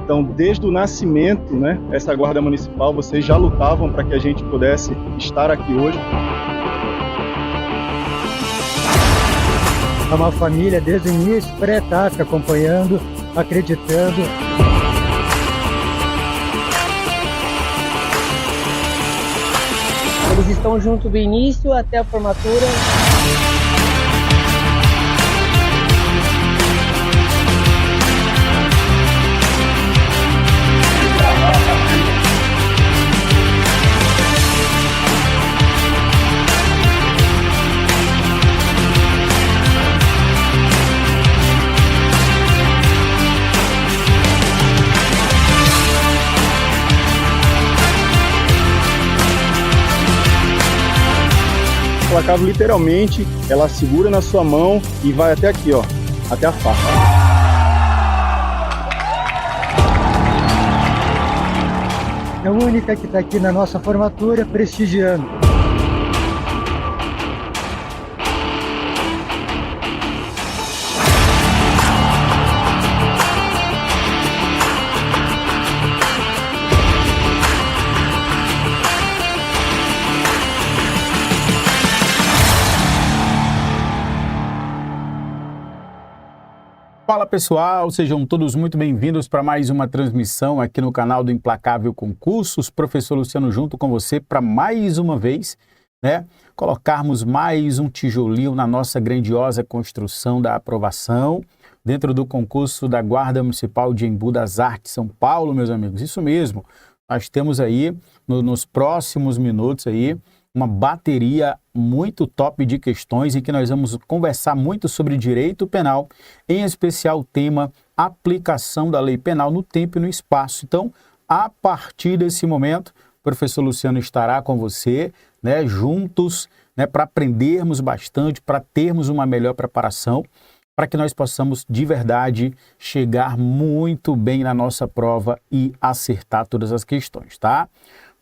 Então, desde o nascimento, né, essa Guarda Municipal, vocês já lutavam para que a gente pudesse estar aqui hoje. É uma família desde o início, pré-tática, acompanhando, acreditando. Eles estão junto do início até a formatura. O placavo, literalmente, ela segura na sua mão e vai até aqui, ó, até a faixa. É a única que está aqui na nossa formatura, prestigiando. Fala pessoal, sejam todos muito bem-vindos para mais uma transmissão aqui no canal do Implacável Concursos. Professor Luciano junto com você para mais uma vez, né, colocarmos mais um tijolinho na nossa grandiosa construção da aprovação dentro do concurso da Guarda Municipal de Embu das Artes, São Paulo, meus amigos. Isso mesmo, nós temos aí nos próximos minutos aí uma bateria muito top de questões em que nós vamos conversar muito sobre direito penal, em especial o tema aplicação da lei penal no tempo e no espaço. Então, a partir desse momento, o professor Luciano estará com você, né, juntos, né, para aprendermos bastante, para termos uma melhor preparação, para que nós possamos de verdade chegar muito bem na nossa prova e acertar todas as questões, tá?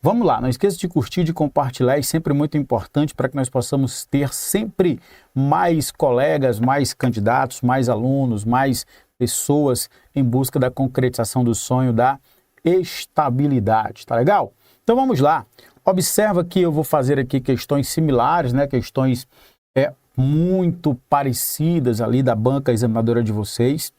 Vamos lá, não esqueça de curtir, de compartilhar, é sempre muito importante para que nós possamos ter sempre mais colegas, mais candidatos, mais alunos, mais pessoas em busca da concretização do sonho da estabilidade, tá legal? Então vamos lá, observa que eu vou fazer aqui questões similares, né, questões muito parecidas ali da banca examinadora de vocês.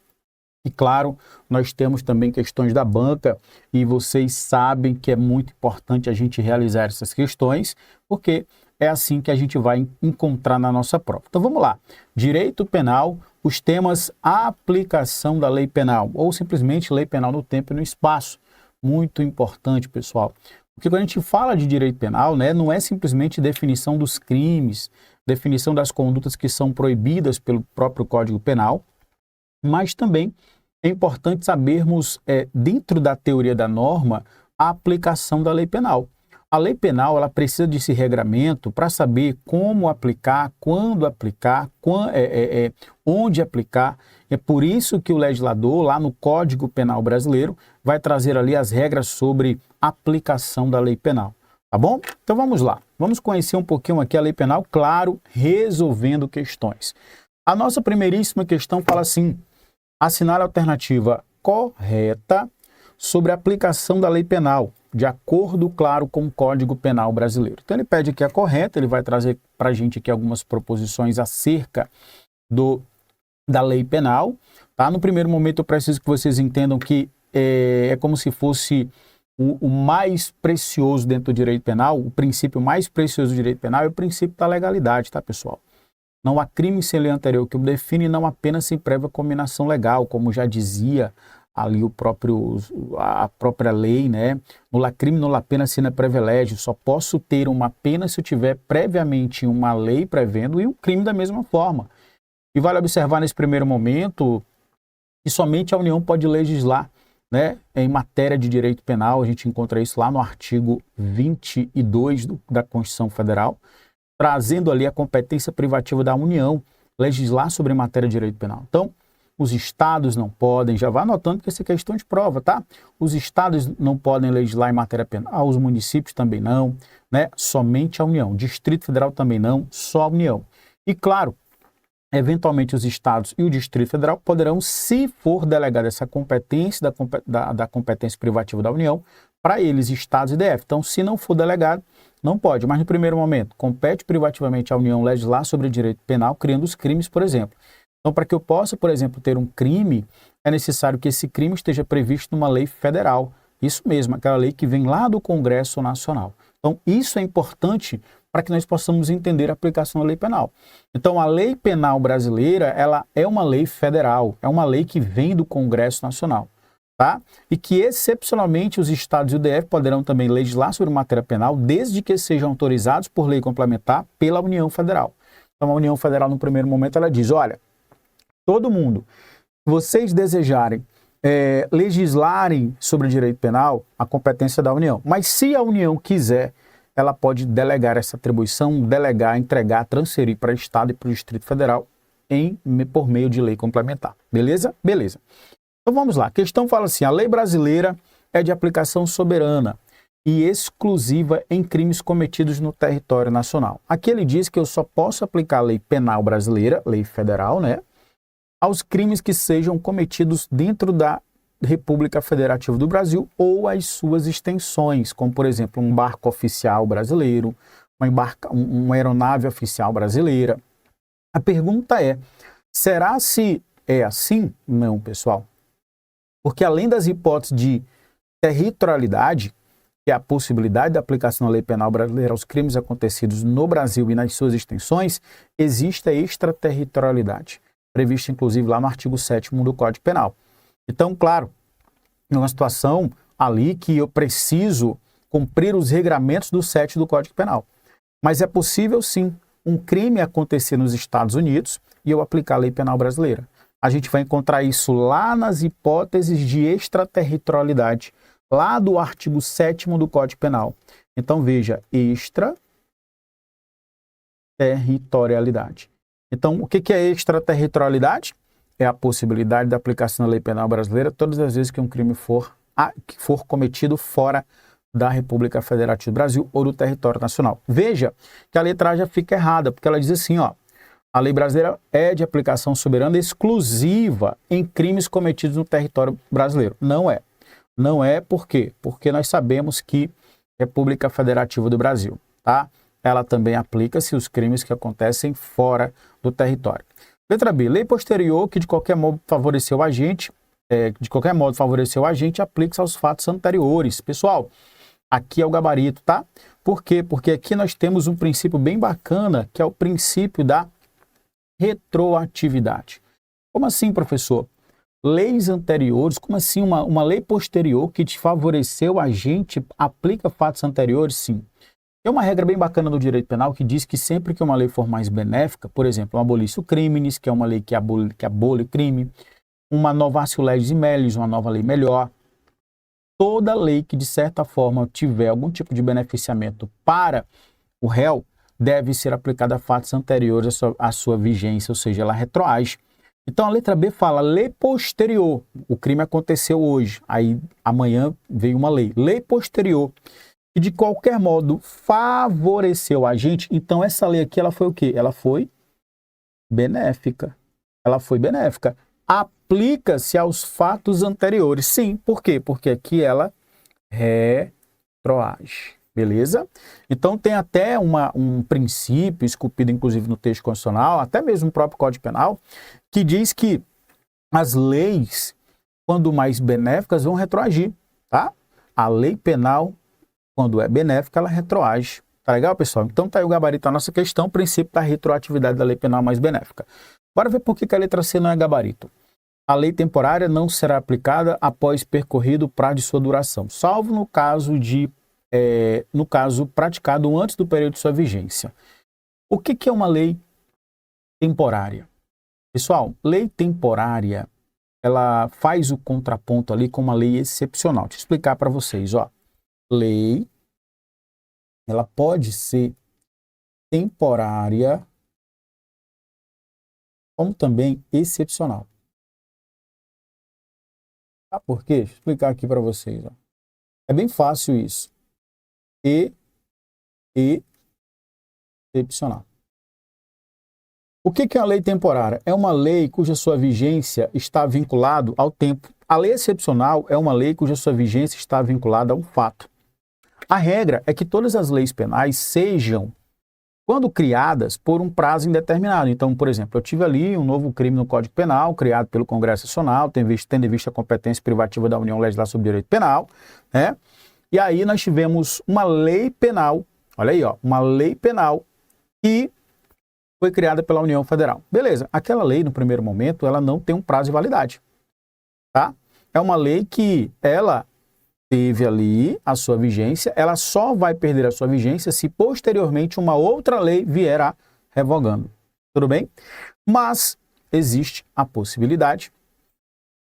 E claro, nós temos também questões da banca e vocês sabem que é muito importante a gente realizar essas questões, porque é assim que a gente vai encontrar na nossa prova. Então vamos lá, direito penal, os temas aplicação da lei penal ou simplesmente lei penal no tempo e no espaço. Muito importante, pessoal, porque quando a gente fala de direito penal, né, não é simplesmente definição dos crimes, definição das condutas que são proibidas pelo próprio Código Penal, mas também é importante sabermos, dentro da teoria da norma, a aplicação da lei penal. A lei penal ela precisa desse regramento para saber como aplicar, quando aplicar, onde aplicar. É por isso que o legislador, lá no Código Penal brasileiro, vai trazer ali as regras sobre aplicação da lei penal. Tá bom? Então vamos lá. Vamos conhecer um pouquinho aqui a lei penal, claro, resolvendo questões. A nossa primeiríssima questão fala assim: assinar a alternativa correta sobre a aplicação da lei penal, de acordo, claro, com o Código Penal brasileiro. Então ele pede aqui a correta, ele vai trazer para a gente aqui algumas proposições acerca da lei penal. Tá? No primeiro momento eu preciso que vocês entendam que é como se fosse o mais precioso dentro do direito penal, o princípio mais precioso do direito penal é o princípio da legalidade, tá, pessoal? Não há crime sem lei anterior que o define, não apenas sem prévia combinação legal, como já dizia ali a própria lei, né? Nulla crime, nulla pena sine privilégio. Só posso ter uma pena se eu tiver previamente uma lei prevendo e o crime da mesma forma. E vale observar nesse primeiro momento que somente a União pode legislar, né, em matéria de direito penal. A gente encontra isso lá no artigo 22 da Constituição Federal, trazendo ali a competência privativa da União legislar sobre matéria de direito penal. Então, os estados não podem, já vá anotando que essa é questão de prova, tá? Os estados não podem legislar em matéria penal, os municípios também não, né? Somente a União. Distrito Federal também não, só a União. E claro, Eventualmente, os estados e o Distrito Federal poderão, se for delegada essa competência da competência privativa da União, para eles, estados e DF. Então, se não for delegado, não pode. Mas, no primeiro momento, compete privativamente à União legislar sobre direito penal, criando os crimes, por exemplo. Então, para que eu possa, por exemplo, ter um crime, é necessário que esse crime esteja previsto numa lei federal. Isso mesmo, aquela lei que vem lá do Congresso Nacional. Então, isso é importante para que nós possamos entender a aplicação da lei penal. Então, a lei penal brasileira, ela é uma lei federal, é uma lei que vem do Congresso Nacional, tá? E que, excepcionalmente, os estados e o DF poderão também legislar sobre matéria penal, desde que sejam autorizados por lei complementar pela União Federal. Então, a União Federal, no primeiro momento, ela diz, olha, todo mundo, se vocês desejarem legislarem sobre direito penal, a competência da União. Mas se a União quiser, ela pode delegar essa atribuição, delegar, entregar, transferir para o Estado e para o Distrito Federal por meio de lei complementar. Beleza? Beleza. Então vamos lá. A questão fala assim, a lei brasileira é de aplicação soberana e exclusiva em crimes cometidos no território nacional. Aqui ele diz que eu só posso aplicar a lei penal brasileira, lei federal, né, aos crimes que sejam cometidos dentro da República Federativa do Brasil ou as suas extensões, como, por exemplo, um barco oficial brasileiro, uma aeronave oficial brasileira. A pergunta é, será se é assim? Não, pessoal. Porque além das hipóteses de territorialidade, que é a possibilidade da aplicação da lei penal brasileira aos crimes acontecidos no Brasil e nas suas extensões, existe a extraterritorialidade, prevista inclusive lá no artigo 7º do Código Penal. Então, claro, é uma situação ali que eu preciso cumprir os regramentos do 7 do Código Penal. Mas é possível, sim, um crime acontecer nos Estados Unidos e eu aplicar a lei penal brasileira. A gente vai encontrar isso lá nas hipóteses de extraterritorialidade, lá do artigo 7º do Código Penal. Então, veja, extraterritorialidade. Então, o que é extraterritorialidade? É a possibilidade da aplicação da lei penal brasileira todas as vezes que um crime for cometido fora da República Federativa do Brasil ou do território nacional. Veja que a letra A já fica errada, porque ela diz assim, ó, a lei brasileira é de aplicação soberana exclusiva em crimes cometidos no território brasileiro. Não é. Não é por quê? Porque nós sabemos que República Federativa do Brasil, tá? Ela também aplica-se os crimes que acontecem fora do território. Letra B, lei posterior que de qualquer modo favoreceu o agente, aplica-se aos fatos anteriores. Pessoal, aqui é o gabarito, tá? Por quê? Porque aqui nós temos um princípio bem bacana, que é o princípio da retroatividade. Como assim, professor? Leis anteriores, como assim uma lei posterior que te favoreceu o agente aplica fatos anteriores? Sim. Tem uma regra bem bacana do direito penal que diz que sempre que uma lei for mais benéfica, por exemplo, uma abolição criminis, que é uma lei que abole crime, uma novatio legis mellis, uma nova lei melhor, toda lei que de certa forma tiver algum tipo de beneficiamento para o réu deve ser aplicada a fatos anteriores à sua vigência, ou seja, ela retroage. Então a letra B fala lei posterior, o crime aconteceu hoje, aí amanhã veio uma lei, lei posterior, que de qualquer modo favoreceu a gente. Então essa lei aqui, ela foi o quê? Ela foi benéfica. Ela foi benéfica. Aplica-se aos fatos anteriores. Sim, por quê? Porque aqui ela retroage. Beleza? Então tem até um princípio esculpido inclusive no texto constitucional, até mesmo no próprio Código Penal, que diz que as leis, quando mais benéficas, vão retroagir, tá? A lei penal, quando é benéfica, ela retroage. Tá legal, pessoal? Então tá aí o gabarito da nossa questão, o princípio da retroatividade da lei penal mais benéfica. Bora ver por que a letra C não é gabarito. A lei temporária não será aplicada após percorrido o prazo de sua duração, salvo no caso praticado antes do período de sua vigência. O que é uma lei temporária? Pessoal, lei temporária, ela faz o contraponto ali com uma lei excepcional. Deixa eu explicar para vocês, ó. Lei, ela pode ser temporária, como também excepcional. Sabe por quê? Deixa eu explicar aqui para vocês, ó. É bem fácil isso. Excepcional. O que é a lei temporária? É uma lei cuja sua vigência está vinculada ao tempo. A lei excepcional é uma lei cuja sua vigência está vinculada a um fato. A regra é que todas as leis penais sejam, quando criadas, por um prazo indeterminado. Então, por exemplo, eu tive ali um novo crime no Código Penal, criado pelo Congresso Nacional, tendo em vista a competência privativa da União legislar sobre direito penal, né? E aí nós tivemos uma lei penal, olha aí, ó, uma lei penal que foi criada pela União Federal. Beleza, aquela lei, no primeiro momento, ela não tem um prazo de validade, tá? É uma lei que ela teve ali a sua vigência, ela só vai perder a sua vigência se posteriormente uma outra lei vier a revogando. Tudo bem? Mas existe a possibilidade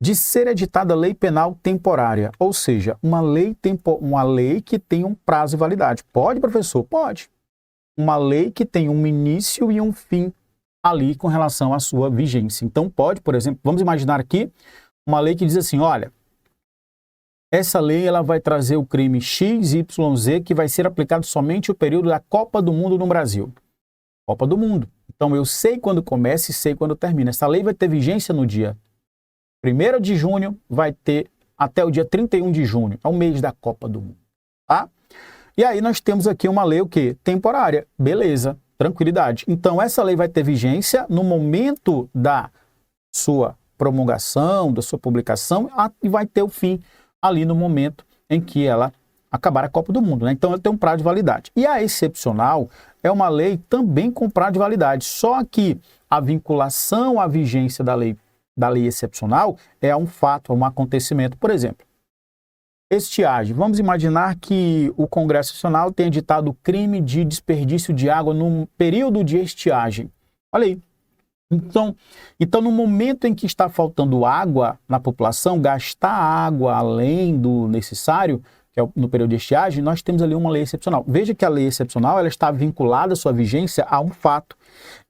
de ser editada lei penal temporária, ou seja, uma lei que tem um prazo de validade. Pode, professor? Pode. Uma lei que tem um início e um fim ali com relação à sua vigência. Então pode, por exemplo, vamos imaginar aqui uma lei que diz assim, olha, essa lei ela vai trazer o crime XYZ que vai ser aplicado somente o período da Copa do Mundo no Brasil. Copa do Mundo. Então eu sei quando começa e sei quando termina. Essa lei vai ter vigência no dia 1º de junho, vai ter até o dia 31 de junho. É o mês da Copa do Mundo. Tá? E aí nós temos aqui uma lei o quê? Temporária. Beleza, tranquilidade. Então essa lei vai ter vigência no momento da sua promulgação, da sua publicação e vai ter o fim ali no momento em que ela acabar a Copa do Mundo, né? Então ela tem um prazo de validade. E a excepcional é uma lei também com prazo de validade, só que a vinculação à vigência da lei excepcional é um fato, é um acontecimento. Por exemplo, estiagem. Vamos imaginar que o Congresso Nacional tenha editado o crime de desperdício de água num período de estiagem. Olha aí. Então, no momento em que está faltando água na população, gastar água além do necessário, que é no período de estiagem, nós temos ali uma lei excepcional. Veja que a lei excepcional ela está vinculada à sua vigência a um fato.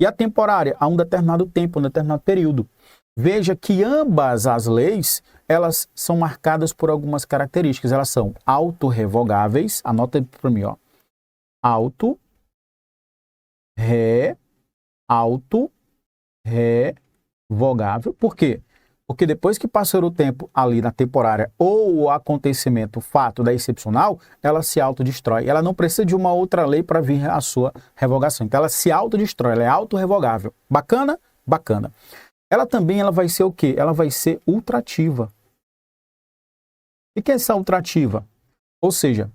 E a temporária, a um determinado tempo, a um determinado período. Veja que ambas as leis, elas são marcadas por algumas características. Elas são autorrevogáveis, anota aí para mim, ó. Autorrevogável. Por quê? Porque depois que passou o tempo ali na temporária ou o acontecimento, o fato da excepcional, ela se autodestrói. Ela não precisa de uma outra lei para vir a sua revogação. Então ela se autodestrói, ela é autorrevogável. Bacana? Bacana. Ela também vai ser o quê? Ela vai ser ultrativa. O que é essa ultrativa? Ou seja,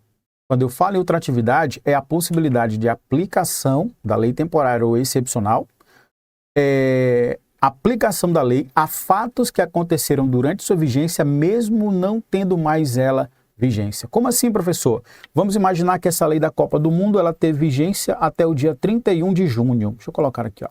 quando eu falo em ultratividade, é a possibilidade de aplicação da lei temporária ou excepcional, aplicação da lei a fatos que aconteceram durante sua vigência, mesmo não tendo mais ela vigência. Como assim, professor? Vamos imaginar que essa lei da Copa do Mundo ela teve vigência até o dia 31 de junho. Deixa eu colocar aqui, ó.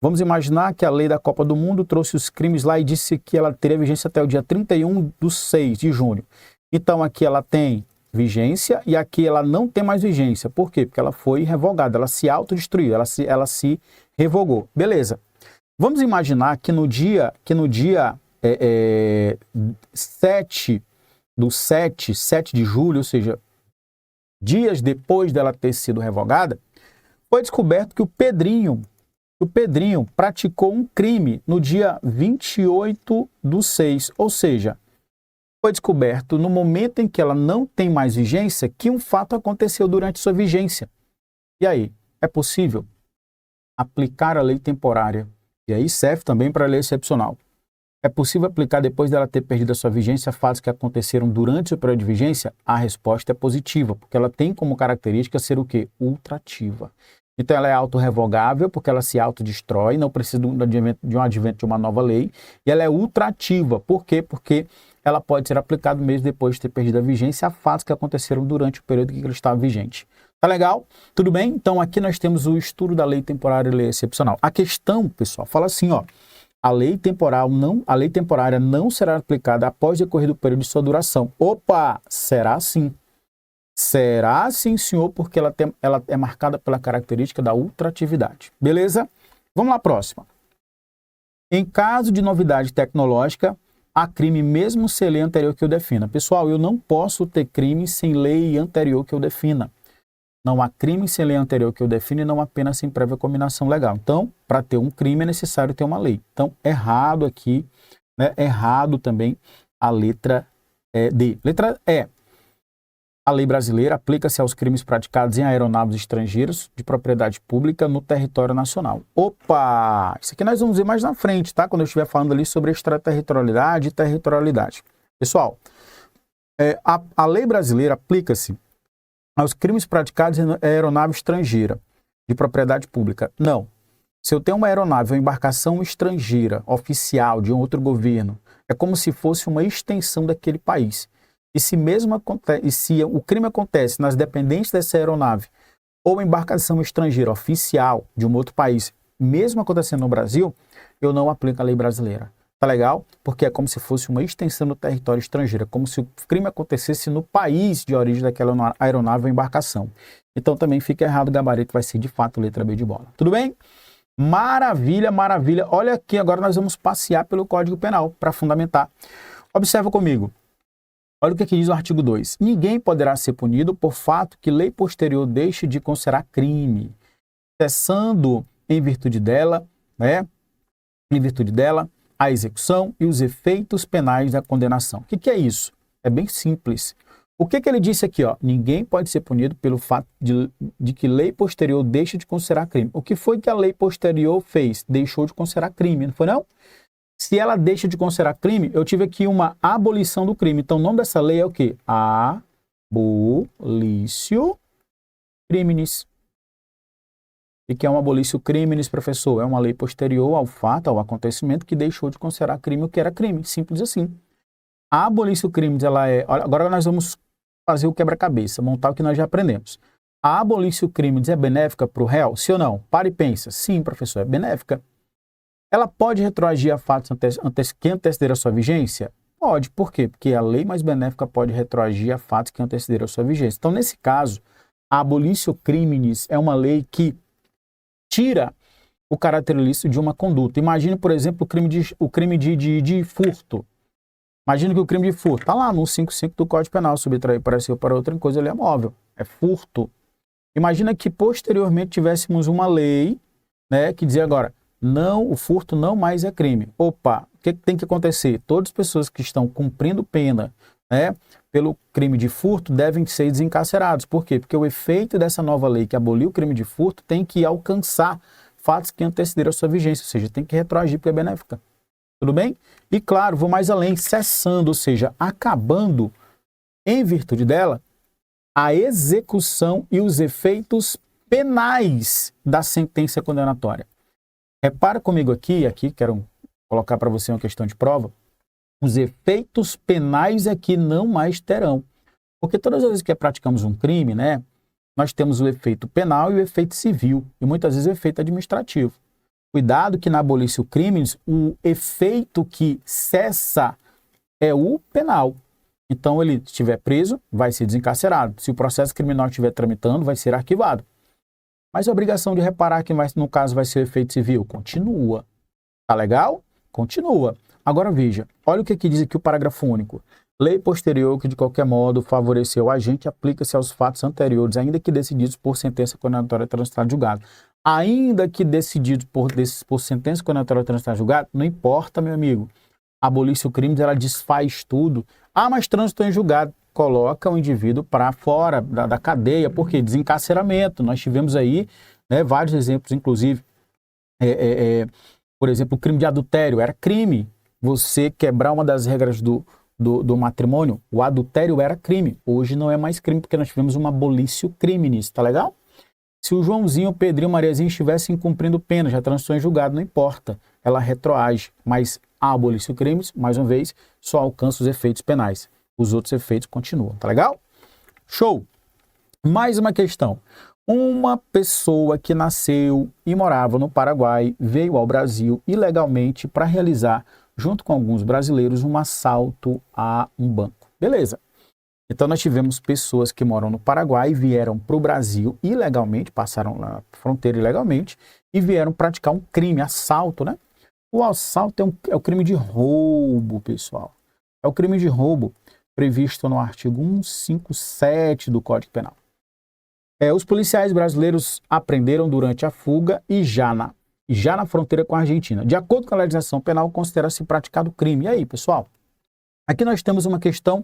Vamos imaginar que a lei da Copa do Mundo trouxe os crimes lá e disse que ela teria vigência até o dia 31/6 de junho. Então aqui ela tem vigência e aqui ela não tem mais vigência. Por quê? Porque ela foi revogada, ela se autodestruiu, ela se revogou. Beleza. Vamos imaginar que no dia 7 de julho, ou seja, dias depois dela ter sido revogada, foi descoberto que o Pedrinho praticou um crime no dia 28/6, ou seja, foi descoberto no momento em que ela não tem mais vigência que um fato aconteceu durante sua vigência. E aí, é possível aplicar a lei temporária? E aí serve também para a lei excepcional. É possível aplicar depois dela ter perdido a sua vigência fatos que aconteceram durante o período de vigência? A resposta é positiva, porque ela tem como característica ser o quê? Ultrativa. Então ela é autorrevogável, porque ela se autodestrói, não precisa de um advento de uma nova lei. E ela é ultrativa. Por quê? Porque ela pode ser aplicada mesmo depois de ter perdido a vigência a fatos que aconteceram durante o período que ela estava vigente. Tá legal? Tudo bem? Então aqui nós temos o estudo da lei temporária e lei excepcional. A questão, pessoal, fala assim, ó. A lei temporária não será aplicada após decorrer do período de sua duração. Opa! Será sim. Será sim, senhor, porque ela é marcada pela característica da ultratividade. Beleza? Vamos lá, próxima. Em caso de novidade tecnológica, há crime mesmo sem lei anterior que o defina. Pessoal, eu não posso ter crime sem lei anterior que eu defina. Não há crime sem lei anterior que o define, não há pena sem prévia combinação legal. Então, para ter um crime é necessário ter uma lei. Então, errado aqui, né? Errado também a letra D. Letra E. A lei brasileira aplica-se aos crimes praticados em aeronaves estrangeiras de propriedade pública no território nacional. Opa! Isso aqui nós vamos ver mais na frente, tá? Quando eu estiver falando ali sobre extraterritorialidade e territorialidade. Pessoal, a lei brasileira aplica-se aos crimes praticados em aeronave estrangeira de propriedade pública. Não. Se eu tenho uma aeronave ou embarcação estrangeira, oficial, de um outro governo, é como se fosse uma extensão daquele país. E se o crime acontece nas dependências dessa aeronave ou embarcação estrangeira oficial de um outro país, mesmo acontecendo no Brasil, eu não aplico a lei brasileira. Tá legal? Porque é como se fosse uma extensão do território estrangeiro, como se o crime acontecesse no país de origem daquela aeronave ou embarcação. Então também fica errado, o gabarito vai ser de fato letra B de bola. Tudo bem? Maravilha, maravilha. Olha aqui, agora nós vamos passear pelo Código Penal para fundamentar. Observa comigo. Olha o que aqui diz o artigo 2. Ninguém poderá ser punido por fato que lei posterior deixe de considerar crime, cessando em virtude dela, a execução e os efeitos penais da condenação. O que é isso? É bem simples. O que ele disse aqui? Ó? Ninguém pode ser punido pelo fato de que lei posterior deixe de considerar crime. O que foi que a lei posterior fez? Deixou de considerar crime, não foi não? Se ela deixa de considerar crime, eu tive aqui uma abolição do crime. Então o nome dessa lei é o quê? Abolício criminis. E que é um abolício criminis, professor? É uma lei posterior ao fato, ao acontecimento, que deixou de considerar crime o que era crime. Simples assim. A abolício criminis, ela é... Agora nós vamos fazer o quebra-cabeça, montar o que nós já aprendemos. A abolício criminis é benéfica para o réu? Sim ou não? Para e pensa. Sim, professor, é benéfica. Ela pode retroagir a fatos que antecederam a sua vigência? Pode. Por quê? Porque a lei mais benéfica pode retroagir a fatos que antecederam a sua vigência. Então, nesse caso, a abolício criminis é uma lei que tira o caráter ilícito de uma conduta. Imagine, por exemplo, o crime de furto. Imagine que o crime de furto está lá no 155 do Código Penal, subtrair pareceu para outra coisa, ele é móvel, é furto. Imagina que posteriormente tivéssemos uma lei, né, que dizia agora, não, o furto não mais é crime. Opa, o que tem que acontecer? Todas as pessoas que estão cumprindo pena, né, pelo crime de furto devem ser desencarcerados. Por quê? Porque o efeito dessa nova lei que aboliu o crime de furto tem que alcançar fatos que antecederam a sua vigência, ou seja, tem que retroagir porque é benéfica. Tudo bem? E claro, vou mais além, cessando, ou seja, acabando, em virtude dela, a execução e os efeitos penais da sentença condenatória. Repara comigo aqui quero colocar para você uma questão de prova, os efeitos penais aqui não mais terão. Porque todas as vezes que praticamos um crime, né, nós temos o efeito penal e o efeito civil, e muitas vezes o efeito administrativo. Cuidado que na abolício criminis, o efeito que cessa é o penal. Então, ele estiver preso, vai ser desencarcerado. Se o processo criminal estiver tramitando, vai ser arquivado. Mas a obrigação de reparar que no caso vai ser o efeito civil continua. Tá legal? Continua. Agora veja, olha o que diz aqui o parágrafo único. Lei posterior que de qualquer modo favoreceu o agente aplica-se aos fatos anteriores, ainda que decididos por sentença condenatória transitada julgado. Ainda que decididos por sentença condenatória transitada julgado, não importa, meu amigo. A abolício criminis, ela desfaz tudo. Ah, mas transitou em julgado. Coloca o indivíduo para fora da cadeia, porque desencarceramento. Nós tivemos aí, né, vários exemplos, inclusive, por exemplo, o crime de adultério era crime. Você quebrar uma das regras do matrimônio, o adultério era crime. Hoje não é mais crime, porque nós tivemos uma abolício criminis, tá legal? Se o Joãozinho, o Pedrinho, o Mariazinho estivessem cumprindo pena, já transitou em julgado, não importa, ela retroage. Mas a abolício criminis, mais uma vez, só alcança os efeitos penais. Os outros efeitos continuam, tá legal? Show! Mais uma questão. Uma pessoa que nasceu e morava no Paraguai veio ao Brasil ilegalmente para realizar, junto com alguns brasileiros, um assalto a um banco. Beleza. Então nós tivemos pessoas que moram no Paraguai, vieram para o Brasil ilegalmente, passaram na fronteira ilegalmente e vieram praticar um crime, assalto, né? O assalto é o crime de roubo, pessoal. É o crime de roubo previsto no artigo 157 do Código Penal. Os policiais brasileiros apreenderam durante a fuga e já na fronteira com a Argentina. De acordo com a legislação penal, considera-se praticado crime. E aí, pessoal? Aqui nós temos uma questão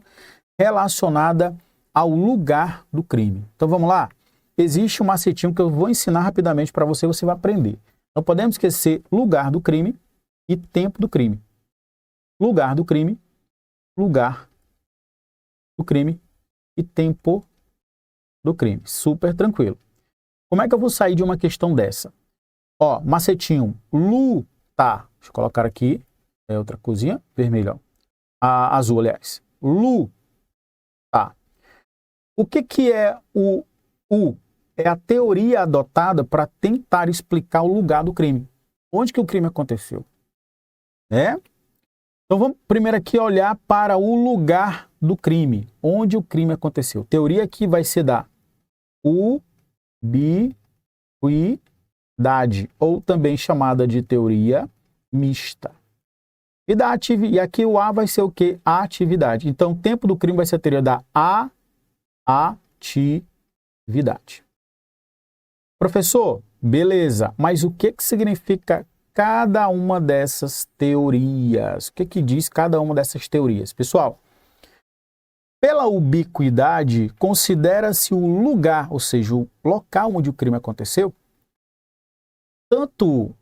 relacionada ao lugar do crime. Então vamos lá? Existe um macetinho que eu vou ensinar rapidamente para você, você vai aprender. Não podemos esquecer lugar do crime e tempo do crime. Lugar do crime e tempo do crime. Super tranquilo. Como é que eu vou sair de uma questão dessa? Ó, macetinho, lutar. Deixa eu colocar aqui, é outra coisinha, vermelho, ó. Azul, aliás. Lutar. O que é o U? É a teoria adotada para tentar explicar o lugar do crime. Onde que o crime aconteceu? Então vamos primeiro aqui olhar para o lugar do crime. Onde o crime aconteceu. Teoria aqui vai ser da ubiquidade, ou também chamada de teoria mista. E aqui o A vai ser o quê? A atividade. Então o tempo do crime vai ser a teoria da atividade. Professor, beleza, mas o que significa cada uma dessas teorias? O que diz cada uma dessas teorias? Pessoal, pela ubiquidade, considera-se o lugar, ou seja, o local onde o crime aconteceu, tanto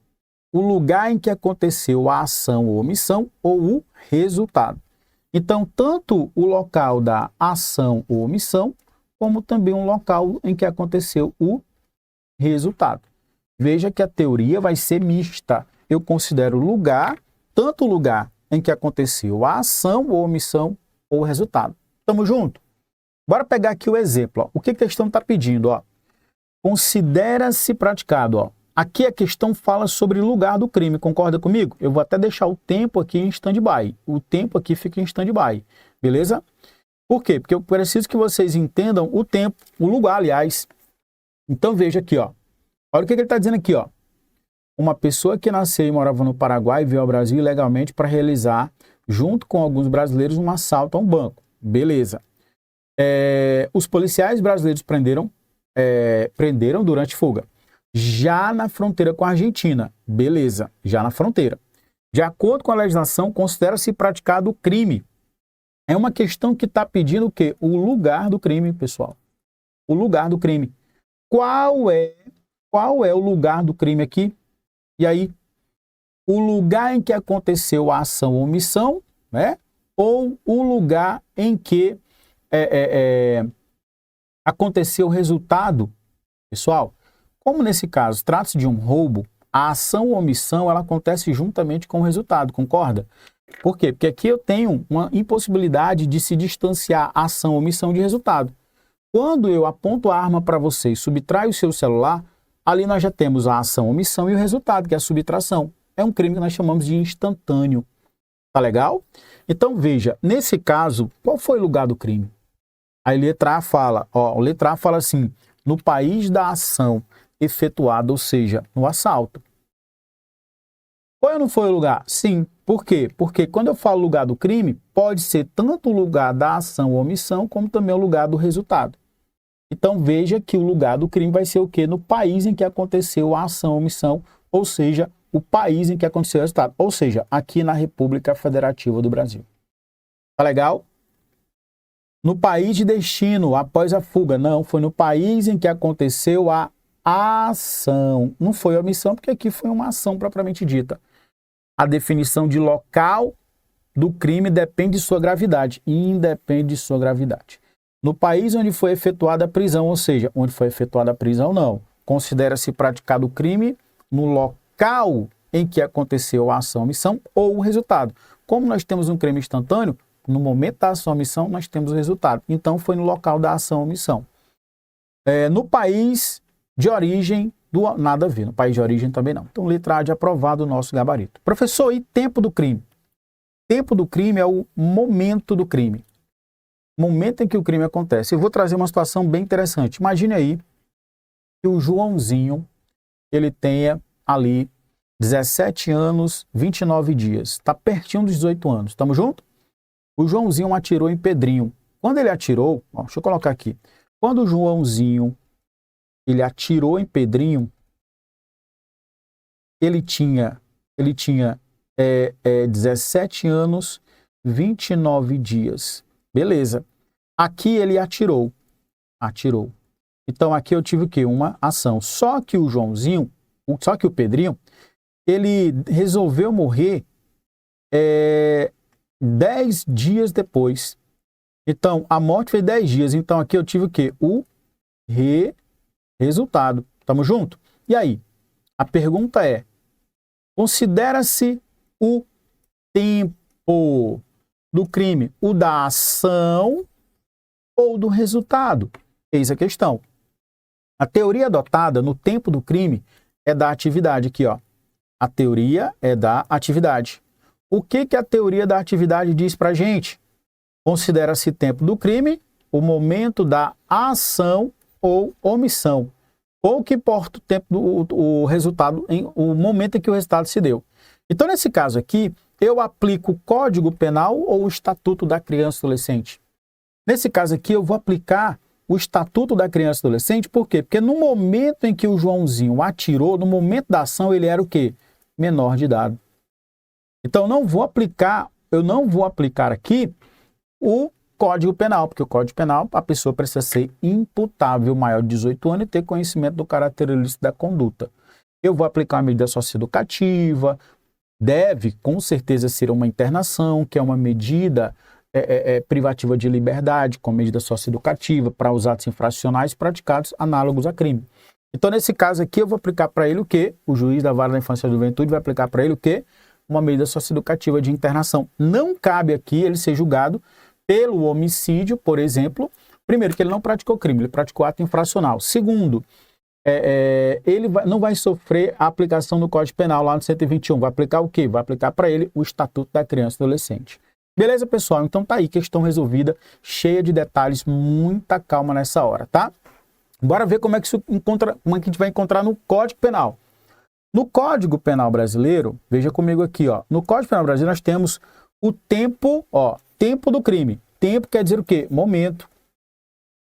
o lugar em que aconteceu a ação ou omissão ou o resultado. Então, tanto o local da ação ou omissão, como também um local em que aconteceu o resultado. Veja que a teoria vai ser mista. Eu considero o lugar, tanto o lugar em que aconteceu a ação ou omissão ou o resultado. Tamo junto? Bora pegar aqui o exemplo. Ó. O que a questão está pedindo? Ó? Considera-se praticado. Ó. Aqui a questão fala sobre o lugar do crime. Concorda comigo? Eu vou até deixar o tempo aqui em stand-by. O tempo aqui fica em stand-by. Beleza? Por quê? Porque eu preciso que vocês entendam o tempo, o lugar, aliás. Então veja aqui, ó. Olha o que ele está dizendo aqui, ó. Uma pessoa que nasceu e morava no Paraguai veio ao Brasil ilegalmente para realizar, junto com alguns brasileiros, um assalto a um banco. Beleza. Os policiais brasileiros prenderam durante fuga. Já na fronteira com a Argentina. Beleza. Já na fronteira. De acordo com a legislação, considera-se praticado o crime. É uma questão que está pedindo o quê? O lugar do crime, pessoal. O lugar do crime. Qual é o lugar do crime aqui? E aí, o lugar em que aconteceu a ação ou omissão, né? Ou o lugar em que aconteceu o resultado, pessoal? Como nesse caso trata-se de um roubo, a ação ou omissão ela acontece juntamente com o resultado, concorda? Por quê? Porque aqui eu tenho uma impossibilidade de se distanciar ação ou omissão de resultado. Quando eu aponto a arma para você e subtraio o seu celular, ali nós já temos a ação, a omissão e o resultado, que é a subtração. É um crime que nós chamamos de instantâneo. Tá legal? Então veja, nesse caso, qual foi o lugar do crime? A letra A fala, a letra A fala assim, no país da ação efetuada, ou seja, no assalto. Foi ou não foi o lugar? Sim. Por quê? Porque quando eu falo lugar do crime, pode ser tanto o lugar da ação ou omissão, como também o lugar do resultado. Então veja que o lugar do crime vai ser o quê? No país em que aconteceu a ação ou omissão, ou seja, o país em que aconteceu o resultado. Ou seja, aqui na República Federativa do Brasil. Tá legal? No país de destino, após a fuga. Não, foi no país em que aconteceu a ação. Não foi a omissão, porque aqui foi uma ação propriamente dita. A definição de local do crime depende de sua gravidade. Independe de sua gravidade. No país onde foi efetuada a prisão, ou seja, onde foi efetuada a prisão, não. Considera-se praticado o crime no local em que aconteceu a ação, omissão ou o resultado. Como nós temos um crime instantâneo, no momento da ação, omissão, nós temos o resultado. Então, foi no local da ação, omissão. No país de origem, nada a ver. No país de origem também não. Então, letra A de aprovado o nosso gabarito. Professor, e tempo do crime? Tempo do crime é o momento do crime. Momento em que o crime acontece. Eu vou trazer uma situação bem interessante. Imagine aí que o Joãozinho, ele tenha ali 17 anos, 29 dias. Está pertinho dos 18 anos. Estamos juntos? O Joãozinho atirou em Pedrinho. Quando ele atirou, deixa eu colocar aqui. Quando o Joãozinho ele atirou em Pedrinho, ele tinha 17 anos, 29 dias. Beleza. Aqui ele atirou. Então aqui eu tive o quê? Uma ação. Só que o Pedrinho, ele resolveu morrer 10 dias depois. Então a morte foi 10 dias. Então aqui eu tive o quê? O resultado. Tamo junto? E aí? A pergunta é: considera-se o tempo do crime o da ação ou do resultado? Eis a questão. A teoria adotada no tempo do crime é da atividade aqui, ó. A teoria é da atividade. O que a teoria da atividade diz pra gente? Considera-se tempo do crime o momento da ação ou omissão. Pouco importa o tempo o resultado, o momento em que o resultado se deu. Então, nesse caso aqui, eu aplico o Código Penal ou o Estatuto da Criança e Adolescente? Nesse caso aqui, eu vou aplicar o Estatuto da Criança e Adolescente, por quê? Porque no momento em que o Joãozinho atirou, no momento da ação, ele era o quê? Menor de idade. Então, eu não vou aplicar aqui o Código Penal, porque o Código Penal, a pessoa precisa ser imputável, maior de 18 anos e ter conhecimento do caráter ilícito da conduta. Eu vou aplicar uma medida socioeducativa, deve, com certeza, ser uma internação, que é uma medida privativa de liberdade, com medida socioeducativa, para os atos infracionais praticados análogos a crime. Então, nesse caso aqui, eu vou aplicar para ele o quê? O juiz da Vara da Infância e da Juventude vai aplicar para ele o quê? Uma medida socioeducativa de internação. Não cabe aqui ele ser julgado pelo homicídio, por exemplo. Primeiro, que ele não praticou crime, ele praticou ato infracional. Segundo, ele não vai sofrer a aplicação do Código Penal lá no 121. Vai aplicar o quê? Vai aplicar para ele o Estatuto da Criança e Adolescente. Beleza, pessoal? Então tá aí, questão resolvida, cheia de detalhes, muita calma nessa hora, tá? Bora ver como é que a gente vai encontrar no Código Penal. No Código Penal brasileiro, veja comigo aqui, ó. No Código Penal brasileiro nós temos o tempo, ó, tempo do crime. Tempo quer dizer o quê? Momento.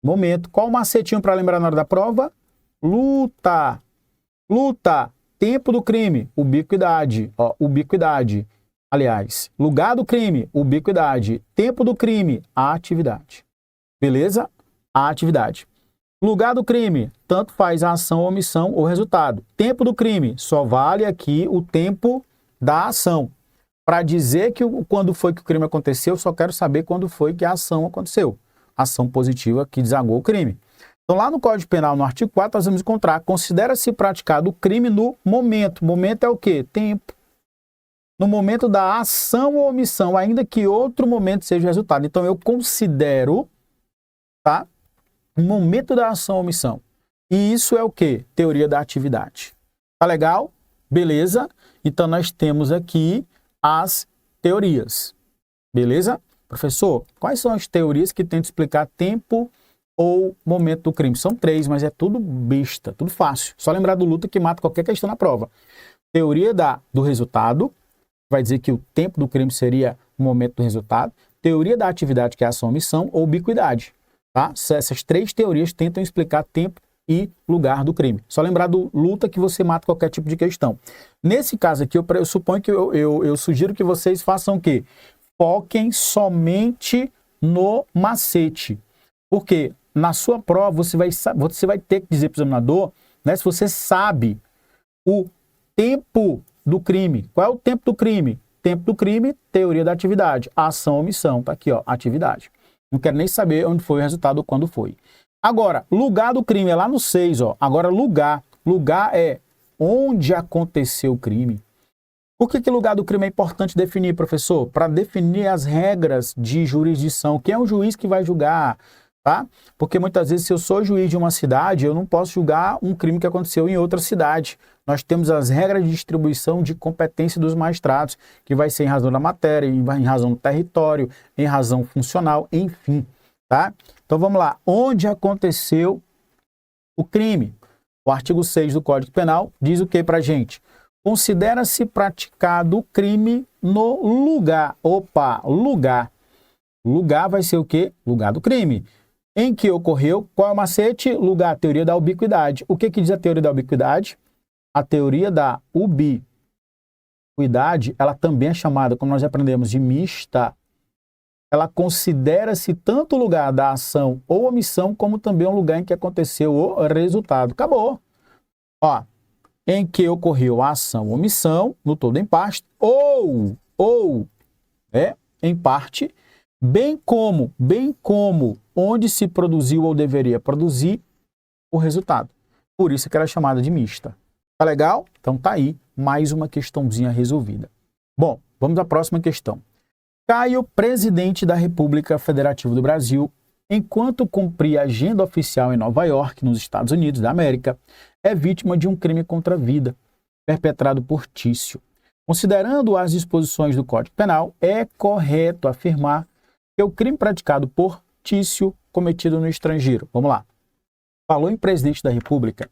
Momento. Qual o macetinho para lembrar na hora da prova? Luta. Luta. Tempo do crime. Ubiquidade. Ó, ubiquidade. Aliás, lugar do crime. Ubiquidade. Tempo do crime. A atividade. Beleza? A atividade. Lugar do crime. Tanto faz a ação, a omissão ou resultado. Tempo do crime. Só vale aqui o tempo da ação. Para dizer que quando foi que o crime aconteceu, eu só quero saber quando foi que a ação aconteceu. Ação positiva que desagou o crime. Então, lá no Código Penal, no artigo 4, nós vamos encontrar: considera-se praticado o crime no momento. Momento é o quê? Tempo. No momento da ação ou omissão, ainda que outro momento seja o resultado. Então, eu considero, tá, o momento da ação ou omissão. E isso é o quê? Teoria da atividade. Tá legal? Beleza? Então, nós temos aqui as teorias. Beleza? Professor, quais são as teorias que tentam explicar tempo ou momento do crime? São 3, mas é tudo besta, tudo fácil. Só lembrar do luta que mata qualquer questão na prova. Teoria do resultado, vai dizer que o tempo do crime seria o momento do resultado. Teoria da atividade, que é a ação, omissão, ou ubiquidade. Tá? Essas 3 teorias tentam explicar tempo e lugar do crime. Só lembrar do luta que você mata qualquer tipo de questão. Nesse caso aqui, eu suponho que eu sugiro que vocês façam o quê? Foquem somente no macete. Porque na sua prova você vai ter que dizer para o examinador, né, se você sabe o tempo do crime. Qual é o tempo do crime? Tempo do crime, teoria da atividade. Ação, omissão. Tá aqui, ó, atividade. Não quero nem saber onde foi o resultado ou quando foi. Agora, lugar do crime é lá no 6, ó. Agora, lugar. Lugar é onde aconteceu o crime. Por que lugar do crime é importante definir, professor? Para definir as regras de jurisdição. Quem é o juiz que vai julgar, tá? Porque muitas vezes, se eu sou juiz de uma cidade, eu não posso julgar um crime que aconteceu em outra cidade. Nós temos as regras de distribuição de competência dos magistrados, que vai ser em razão da matéria, em razão do território, em razão funcional, enfim, tá? Então vamos lá. Onde aconteceu o crime? O artigo 6 do Código Penal diz o que pra gente? Considera-se praticado o crime no lugar. Opa, lugar. Lugar vai ser o quê? Lugar do crime. em que ocorreu, qual é o macete? Lugar, a teoria da ubiquidade. O que diz a teoria da ubiquidade? A teoria da ubiquidade, ela também é chamada, como nós aprendemos, de mista. Ela considera-se tanto o lugar da ação ou omissão, como também um lugar em que aconteceu o resultado. Acabou. Ó, em que ocorreu a ação ou omissão, no todo em parte, ou em parte, bem como onde se produziu ou deveria produzir o resultado. Por isso que ela é chamada de mista. Tá legal? Então tá aí mais uma questãozinha resolvida. Bom, vamos à próxima questão. Caio, presidente da República Federativa do Brasil, enquanto cumpria agenda oficial em Nova York, nos Estados Unidos da América, é vítima de um crime contra a vida, perpetrado por Tício. Considerando as disposições do Código Penal, é correto afirmar que o crime praticado por Tício cometido no estrangeiro. Vamos lá. Falou em presidente da República,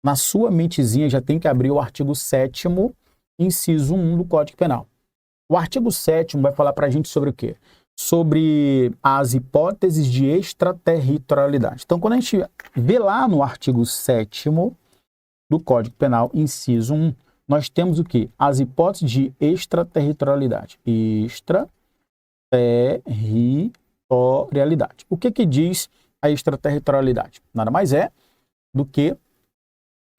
na sua mentezinha já tem que abrir o artigo 7º, inciso 1 do Código Penal. O artigo 7º vai falar para a gente sobre o quê? Sobre as hipóteses de extraterritorialidade. Então, quando a gente vê lá no artigo 7º do Código Penal, inciso 1, nós temos o quê? As hipóteses de extraterritorialidade. Extraterritorialidade. O que diz a extraterritorialidade? Nada mais é do que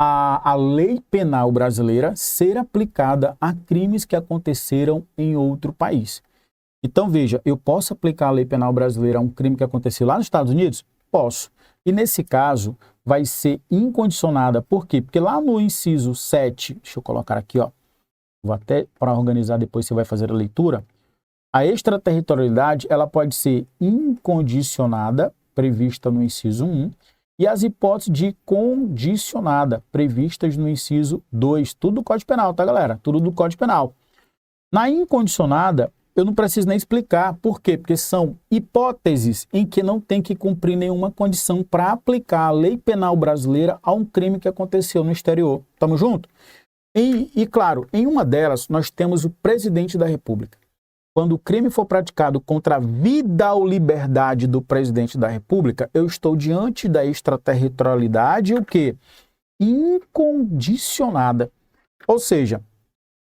a lei penal brasileira ser aplicada a crimes que aconteceram em outro país. Então, veja, eu posso aplicar a lei penal brasileira a um crime que aconteceu lá nos Estados Unidos? Posso. E nesse caso, vai ser incondicionada. Por quê? Porque lá no inciso 7, deixa eu colocar aqui, ó, vou até para organizar, depois você vai fazer a leitura. A extraterritorialidade, ela pode ser incondicionada, prevista no inciso 1, e as hipóteses de condicionada, previstas no inciso 2. Tudo do Código Penal, tá, galera? Tudo do Código Penal. Na incondicionada, eu não preciso nem explicar. Por quê? Porque são hipóteses em que não tem que cumprir nenhuma condição para aplicar a lei penal brasileira a um crime que aconteceu no exterior. Tamo junto? E claro, em uma delas, nós temos o presidente da República. Quando o crime for praticado contra a vida ou liberdade do presidente da República, eu estou diante da extraterritorialidade, o quê? Incondicionada. Ou seja,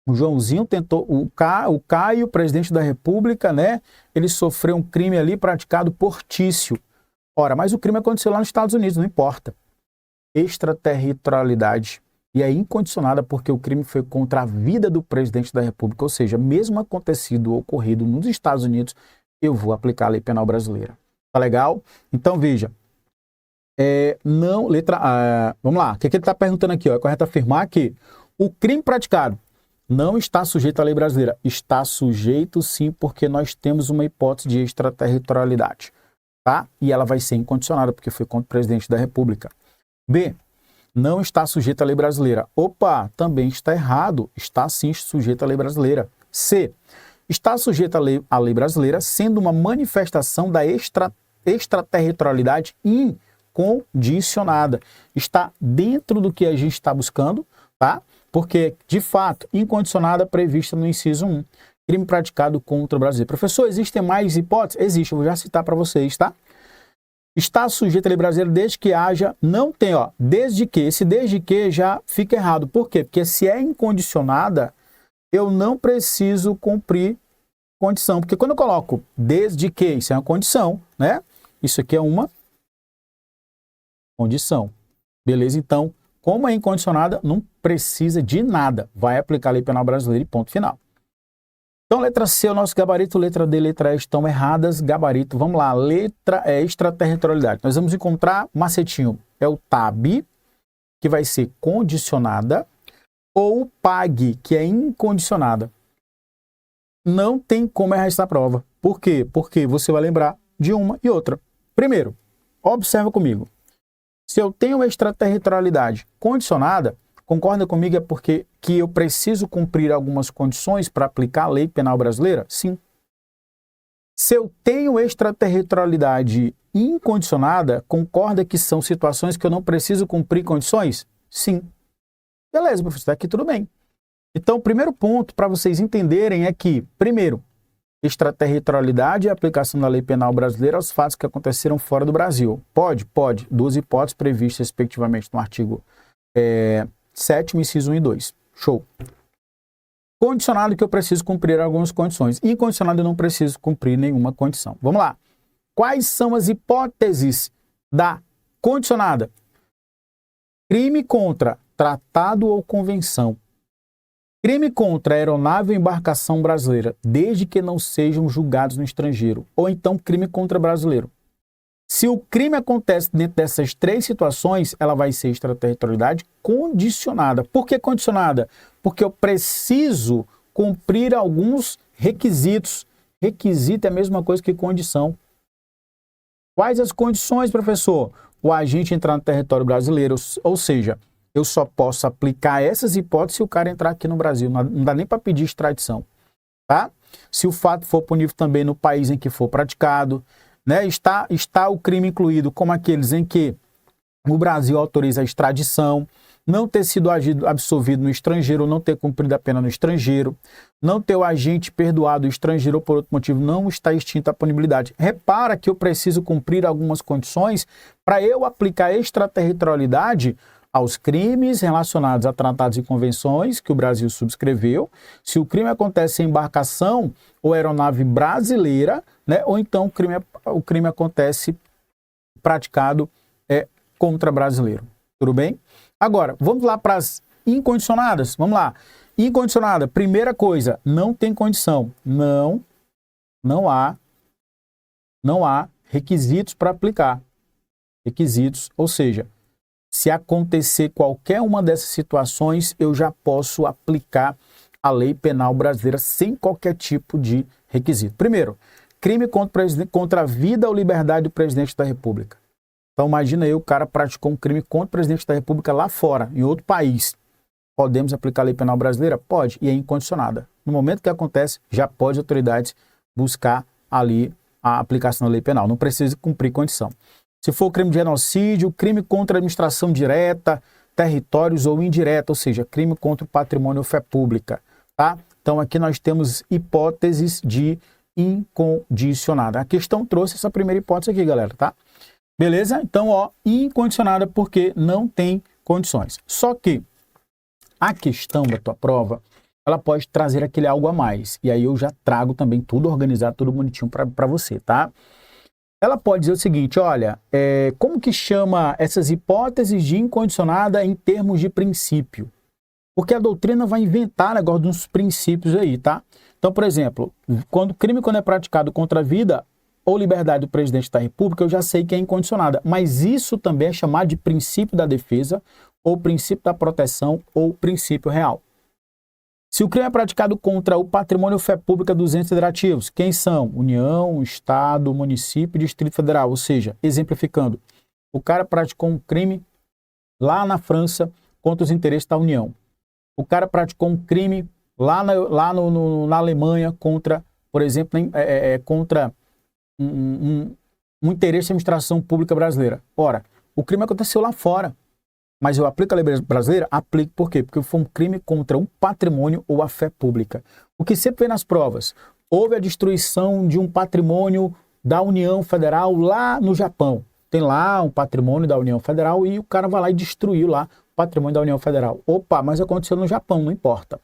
o Joãozinho tentou, o Caio, presidente da República, né? Ele sofreu um crime ali praticado por Tício. Ora, mas o crime aconteceu lá nos Estados Unidos, não importa. Extraterritorialidade. E é incondicionada porque o crime foi contra a vida do presidente da República. Ou seja, mesmo acontecido ou ocorrido nos Estados Unidos, eu vou aplicar a lei penal brasileira. Tá legal? Então, veja. Vamos lá. O que ele está perguntando aqui? Ó? É correto afirmar que o crime praticado não está sujeito à lei brasileira. Está sujeito, sim, porque nós temos uma hipótese de extraterritorialidade. Tá? E ela vai ser incondicionada porque foi contra o presidente da República. B. Não está sujeito à lei brasileira. Opa, também está errado. Está sim sujeito à lei brasileira. C. Está sujeito à lei brasileira, sendo uma manifestação da extraterritorialidade incondicionada. Está dentro do que a gente está buscando, tá? Porque, de fato, incondicionada prevista no inciso 1. Crime praticado contra o Brasil. Professor, existem mais hipóteses? Existe, eu vou já citar para vocês, tá? Está sujeito à lei brasileira desde que haja, não tem, ó, desde que, esse desde que já fica errado. Por quê? Porque se é incondicionada, eu não preciso cumprir condição. Porque quando eu coloco desde que, isso é uma condição, né? Isso aqui é uma condição. Beleza? Então, como é incondicionada, não precisa de nada. Vai aplicar a lei penal brasileira e ponto final. Então, letra C, o nosso gabarito, letra D, letra E estão erradas. Gabarito, vamos lá, letra E, extraterritorialidade. Nós vamos encontrar macetinho, é o TAB, que vai ser condicionada, ou PAG, que é incondicionada. Não tem como errar essa prova. Por quê? Porque você vai lembrar de uma e outra. Primeiro, observa comigo. Se eu tenho extraterritorialidade condicionada, concorda comigo, é porque que eu preciso cumprir algumas condições para aplicar a lei penal brasileira? Sim. Se eu tenho extraterritorialidade incondicionada, concorda que são situações que eu não preciso cumprir condições? Sim. Beleza, professor, aqui tudo bem. Então, o primeiro ponto para vocês entenderem é que, primeiro, extraterritorialidade e aplicação da lei penal brasileira aos fatos que aconteceram fora do Brasil. Pode? Pode. Duas hipóteses previstas, respectivamente, no artigo 7º, inciso 1 e 2. Show. Condicionado que eu preciso cumprir algumas condições. Incondicionado eu não preciso cumprir nenhuma condição. Vamos lá. Quais são as hipóteses da condicionada? Crime contra tratado ou convenção. Crime contra aeronave ou embarcação brasileira, desde que não sejam julgados no estrangeiro. Ou então crime contra brasileiro. Se o crime acontece dentro dessas três situações, ela vai ser extraterritorialidade condicionada. Por que condicionada? Porque eu preciso cumprir alguns requisitos. Requisito é a mesma coisa que condição. Quais as condições, professor? O agente entrar no território brasileiro, ou seja, eu só posso aplicar essas hipóteses se o cara entrar aqui no Brasil. Não dá nem para pedir extradição, tá? Se o fato for punível também no país em que for praticado, né? Está o crime incluído como aqueles em que o Brasil autoriza a extradição, não ter sido absolvido no estrangeiro ou não ter cumprido a pena no estrangeiro, não ter o agente perdoado no estrangeiro ou por outro motivo não está extinta a punibilidade. Repara que eu preciso cumprir algumas condições para eu aplicar extraterritorialidade aos crimes relacionados a tratados e convenções que o Brasil subscreveu, se o crime acontece em embarcação ou aeronave brasileira, né, ou então o crime acontece praticado contra brasileiro. Tudo bem? Agora, vamos lá para as incondicionadas. Vamos lá. Incondicionada, primeira coisa, não tem condição. Não há requisitos para aplicar. Requisitos, ou seja, se acontecer qualquer uma dessas situações, eu já posso aplicar a lei penal brasileira sem qualquer tipo de requisito. Primeiro, crime contra a vida ou liberdade do presidente da República. Então imagina aí, o cara praticou um crime contra o presidente da República lá fora, em outro país. Podemos aplicar a lei penal brasileira? Pode, e é incondicionada. No momento que acontece, já pode as autoridades buscar ali a aplicação da lei penal. Não precisa cumprir condição. Se for crime de genocídio, crime contra a administração direta, territórios ou indireta, ou seja, crime contra o patrimônio ou fé pública, tá? Então aqui nós temos hipóteses de incondicionada. A questão trouxe essa primeira hipótese aqui, galera, tá? Beleza? Então, ó, incondicionada porque não tem condições. Só que a questão da tua prova, ela pode trazer aquele algo a mais. E aí eu já trago também tudo organizado, tudo bonitinho para você, tá? Ela pode dizer o seguinte, olha, como que chama essas hipóteses de incondicionada em termos de princípio? Porque a doutrina vai inventar negócio de uns princípios aí, tá? Então, por exemplo, quando é praticado contra a vida ou liberdade do presidente da República, eu já sei que é incondicionada. Mas isso também é chamado de princípio da defesa, ou princípio da proteção, ou princípio real. Se o crime é praticado contra o patrimônio ou fé pública dos entes federativos, quem são? União, Estado, município e Distrito Federal. Ou seja, exemplificando, o cara praticou um crime lá na França contra os interesses da União. O cara praticou um crime lá na Alemanha contra, por exemplo, contra um interesse da administração pública brasileira. Ora, o crime aconteceu lá fora, mas eu aplico a lei brasileira? Aplico por quê? Porque foi um crime contra um patrimônio ou a fé pública. O que sempre vê nas provas, houve a destruição de um patrimônio da União Federal lá no Japão. Tem lá um patrimônio da União Federal e o cara vai lá e destruiu lá o patrimônio da União Federal. Opa, mas aconteceu no Japão, não importa.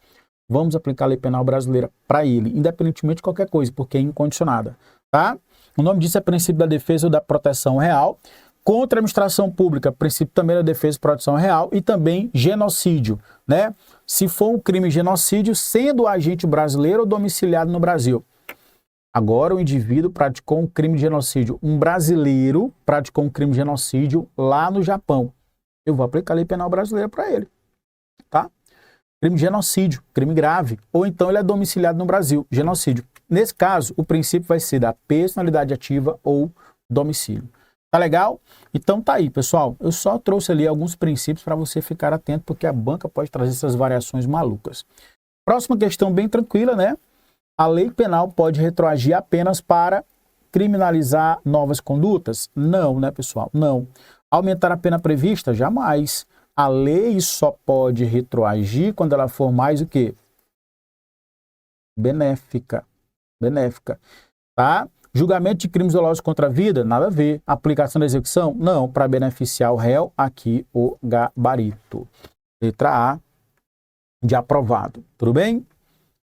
Vamos aplicar a lei penal brasileira para ele, independentemente de qualquer coisa, porque é incondicionada, tá? O nome disso é princípio da defesa ou da proteção real. Contra a administração pública, princípio também da defesa e proteção real. E também genocídio, né? Se for um crime de genocídio, sendo o agente brasileiro ou domiciliado no Brasil. Agora o indivíduo praticou um crime de genocídio. Um brasileiro praticou um crime de genocídio lá no Japão. Eu vou aplicar a lei penal brasileira para ele, tá? Crime de genocídio, crime grave. Ou então ele é domiciliado no Brasil, genocídio. Nesse caso, o princípio vai ser da personalidade ativa ou domicílio. Tá legal? Então tá aí, pessoal. Eu só trouxe ali alguns princípios para você ficar atento, porque a banca pode trazer essas variações malucas. Próxima questão bem tranquila, né? A lei penal pode retroagir apenas para criminalizar novas condutas? Não, né, pessoal? Não. Aumentar a pena prevista? Jamais. A lei só pode retroagir quando ela for mais o quê? Benéfica. benéfica, tá? Julgamento de crimes dolosos contra a vida, nada a ver. Aplicação da execução, não, para beneficiar o réu, aqui o gabarito. Letra A, de aprovado, tudo bem?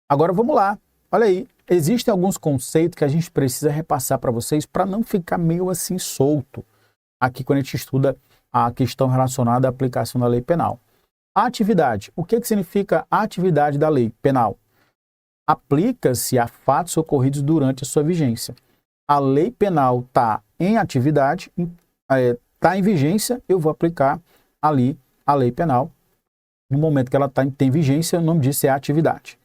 Agora vamos lá, olha aí, existem alguns conceitos que a gente precisa repassar para vocês para não ficar meio assim solto aqui quando a gente estuda a questão relacionada à aplicação da lei penal. A atividade, o que significa a atividade da lei penal? Aplica-se a fatos ocorridos durante a sua vigência. A lei penal está em atividade, está em vigência, eu vou aplicar ali a lei penal. No momento que ela tem vigência, o nome disso é atividade.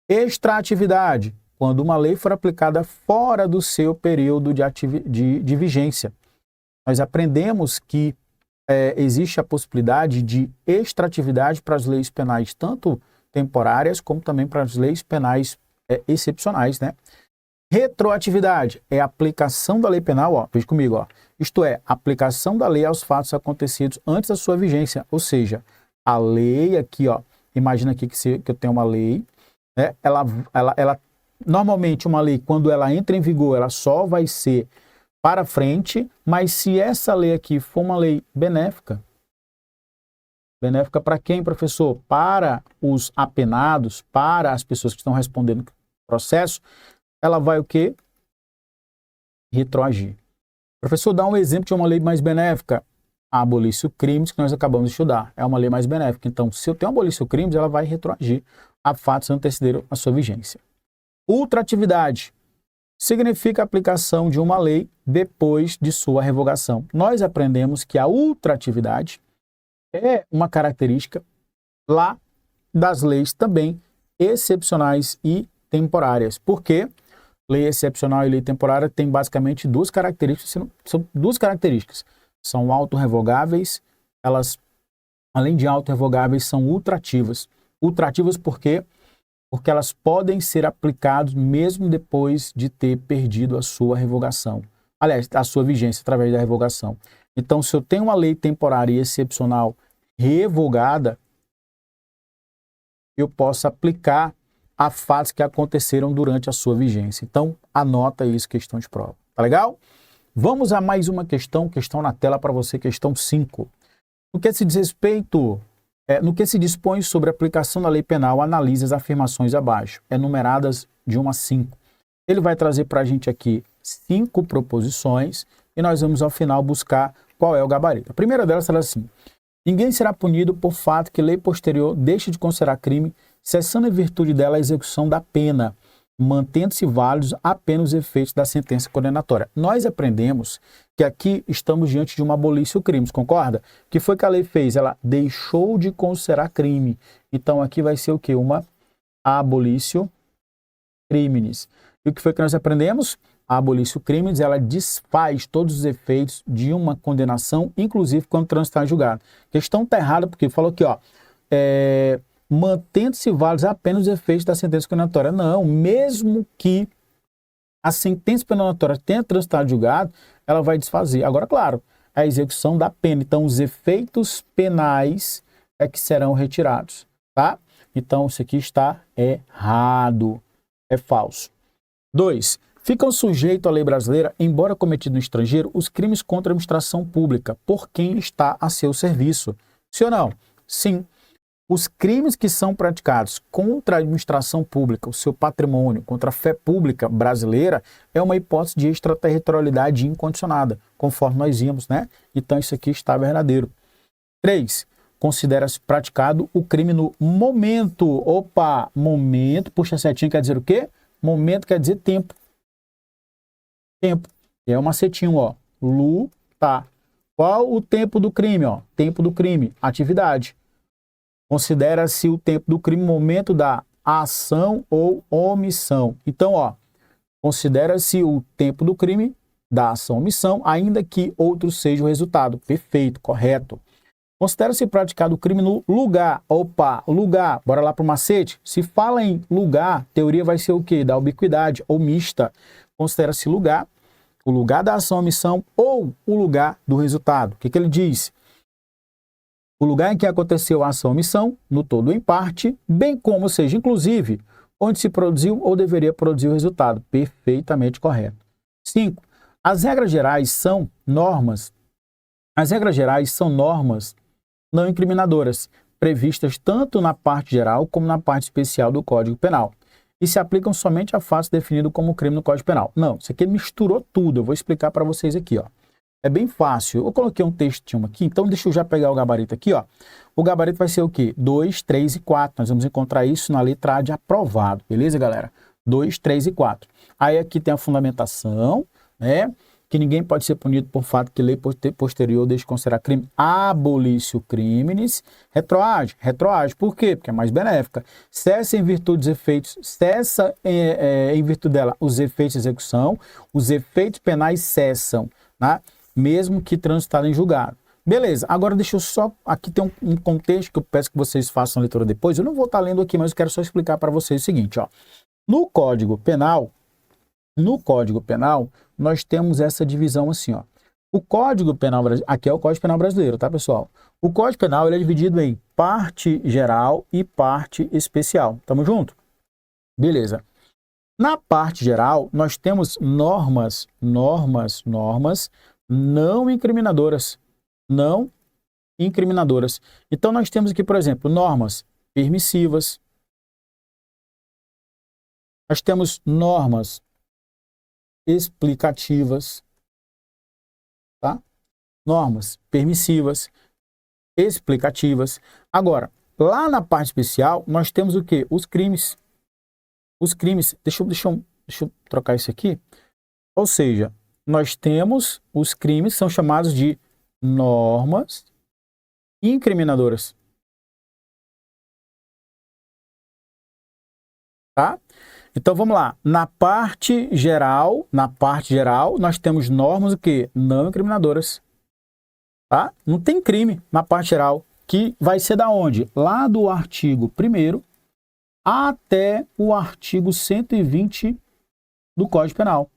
Extra-atividade, quando uma lei for aplicada fora do seu período de vigência. Nós aprendemos que existe a possibilidade de extra-atividade para as leis penais, tanto temporárias, como também para as leis penais excepcionais, né? Retroatividade é a aplicação da lei penal, ó, veja comigo, ó. Isto é, aplicação da lei aos fatos acontecidos antes da sua vigência, ou seja, a lei aqui, ó, imagina aqui que eu tenho uma lei, né? Ela normalmente uma lei, quando ela entra em vigor, ela só vai ser para frente, mas se essa lei aqui for uma lei benéfica, benéfica para quem, professor? Para os apenados, para as pessoas que estão respondendo o processo, ela vai o quê? Retroagir. Professor, dá um exemplo de uma lei mais benéfica. A abolício crimes, que nós acabamos de estudar. É uma lei mais benéfica. Então, se eu tenho abolício crimes, ela vai retroagir a fatos antecederam a sua vigência. Ultratividade significa a aplicação de uma lei depois de sua revogação. Nós aprendemos que a ultratividade é uma característica lá das leis também excepcionais e temporárias. Por quê? Lei excepcional e lei temporária têm basicamente duas características, são duas características. São autorrevogáveis, elas, além de autorrevogáveis, são ultrativas. Ultrativas por quê? Porque elas podem ser aplicadas mesmo depois de ter perdido a sua revogação. Aliás, a sua vigência através da revogação. Então, se eu tenho uma lei temporária e excepcional revogada, eu posso aplicar a fatos que aconteceram durante a sua vigência. Então, anota isso, questão de prova. Tá legal? Vamos a mais uma questão na tela para você, questão 5. No que se diz respeito, no que se dispõe sobre a aplicação da lei penal, analise as afirmações abaixo, enumeradas de 1 a 5. Ele vai trazer para a gente aqui 5 proposições e nós vamos ao final buscar qual é o gabarito. A primeira delas será assim: ninguém será punido por fato que lei posterior deixe de considerar crime, cessando em virtude dela a execução da pena, mantendo-se válidos apenas os efeitos da sentença condenatória. Nós aprendemos que aqui estamos diante de uma abolício crimes, concorda? O que foi que a lei fez? Ela deixou de considerar crime. Então aqui vai ser o quê? Uma abolício crimes. E o que foi que nós aprendemos? A abolício crimes, ela desfaz todos os efeitos de uma condenação, inclusive quando transitar em julgado. A questão está errada porque falou aqui, ó, mantendo-se válidos apenas os efeitos da sentença condenatória. Não, mesmo que a sentença condenatória tenha transitado em julgado, ela vai desfazer. Agora, claro, a execução da pena. Então, os efeitos penais é que serão retirados, tá? Então, isso aqui está errado, é falso. 2. Ficam sujeitos à lei brasileira, embora cometido no estrangeiro, os crimes contra a administração pública, por quem está a seu serviço. Sim ou não? Sim. Os crimes que são praticados contra a administração pública, o seu patrimônio, contra a fé pública brasileira, é uma hipótese de extraterritorialidade incondicionada, conforme nós vimos, né? Então, isso aqui está verdadeiro. 3. Considera-se praticado o crime no momento. Opa, momento, puxa setinha, quer dizer o quê? Momento quer dizer tempo. Tempo. É uma setinha, ó. Lutar. Qual o tempo do crime, ó? Tempo do crime, atividade. Considera-se o tempo do crime momento da ação ou omissão. Então, ó, considera-se o tempo do crime da ação ou omissão, ainda que outro seja o resultado. Perfeito, correto. Considera-se praticado o crime no lugar. Opa, lugar. Bora lá para o macete. Se fala em lugar, teoria vai ser o quê? Da ubiquidade ou mista. Considera-se lugar, o lugar da ação ou omissão ou o lugar do resultado. O que ele diz? O lugar em que aconteceu a ação ou omissão, no todo ou em parte, bem como, ou seja, inclusive, onde se produziu ou deveria produzir o resultado. Perfeitamente correto. 5. As regras gerais são normas. As regras gerais são normas não incriminadoras, previstas tanto na parte geral como na parte especial do Código Penal, e se aplicam somente a fatos definidos como crime no Código Penal. Não, isso aqui misturou tudo. Eu vou explicar para vocês aqui, ó. É bem fácil. Eu coloquei um textinho aqui, então deixa eu já pegar o gabarito aqui, ó. O gabarito vai ser o quê? 2, 3 e 4. Nós vamos encontrar isso na letra A de aprovado, beleza, galera? 2, 3 e 4. Aí aqui tem a fundamentação, né? Que ninguém pode ser punido por fato que lei posterior deixe de considerar crime. Abolício crimes. Retroage. Retroage. Por quê? Porque é mais benéfica. Cessa em virtude dos efeitos. Cessa em virtude dela os efeitos de execução. Os efeitos penais cessam, né? Mesmo que transitado em julgado. Beleza. Agora deixa eu só... Aqui tem um contexto que eu peço que vocês façam a leitura depois. Eu não vou estar lendo aqui, mas eu quero só explicar para vocês o seguinte, ó. No Código Penal, nós temos essa divisão assim, ó. O Código Penal, aqui é o Código Penal brasileiro, tá, pessoal? O Código Penal ele é dividido em parte geral e parte especial. Tamo junto? Beleza. Na parte geral, nós temos normas não incriminadoras. Não incriminadoras. Então, nós temos aqui, por exemplo, normas permissivas. Nós temos normas explicativas, tá? Normas permissivas, explicativas. Agora, lá na parte especial, nós temos o quê? Os crimes. Os crimes, deixa eu trocar isso aqui. Ou seja, nós temos os crimes, são chamados de normas incriminadoras. Tá? Então vamos lá. Na parte geral, nós temos normas o quê? Não incriminadoras. Tá? Não tem crime na parte geral, que vai ser da onde? Lá do artigo 1º até o artigo 120 do Código Penal.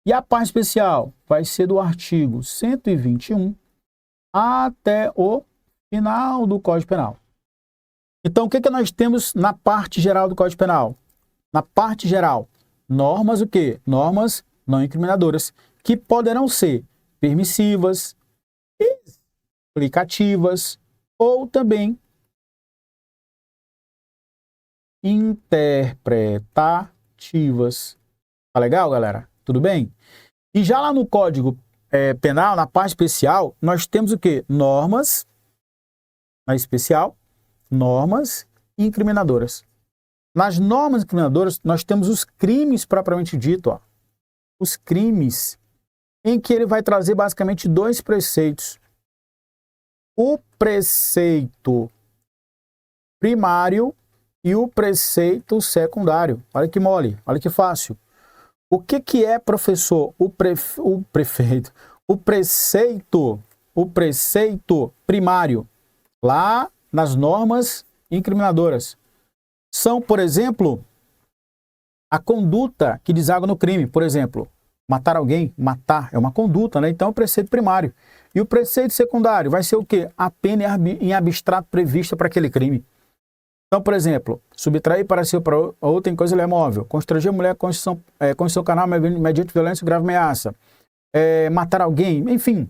E a parte especial vai ser do artigo 121 até o final do Código Penal. Então, o que nós temos na parte geral do Código Penal? Na parte geral, normas o quê? Normas não incriminadoras, que poderão ser permissivas, explicativas ou também interpretativas. Tá legal, galera? Tudo bem? E já lá no Código Penal, na parte especial, nós temos o quê? Normas, na especial, normas incriminadoras. Nas normas incriminadoras, nós temos os crimes propriamente dito, ó. Os crimes, em que ele vai trazer basicamente dois preceitos. O preceito primário e o preceito secundário. Olha que mole, olha que fácil. O que é, professor? O preceito primário, lá nas normas incriminadoras. São, por exemplo, a conduta que deságua no crime. Por exemplo, matar alguém, matar é uma conduta, né? Então é o preceito primário. E o preceito secundário vai ser o quê? A pena em abstrato prevista para aquele crime. Então, por exemplo, subtrair para si ou para outra em coisa móvel, constranger mulher com condição carnal mediante violência ou grave ameaça, matar alguém, enfim.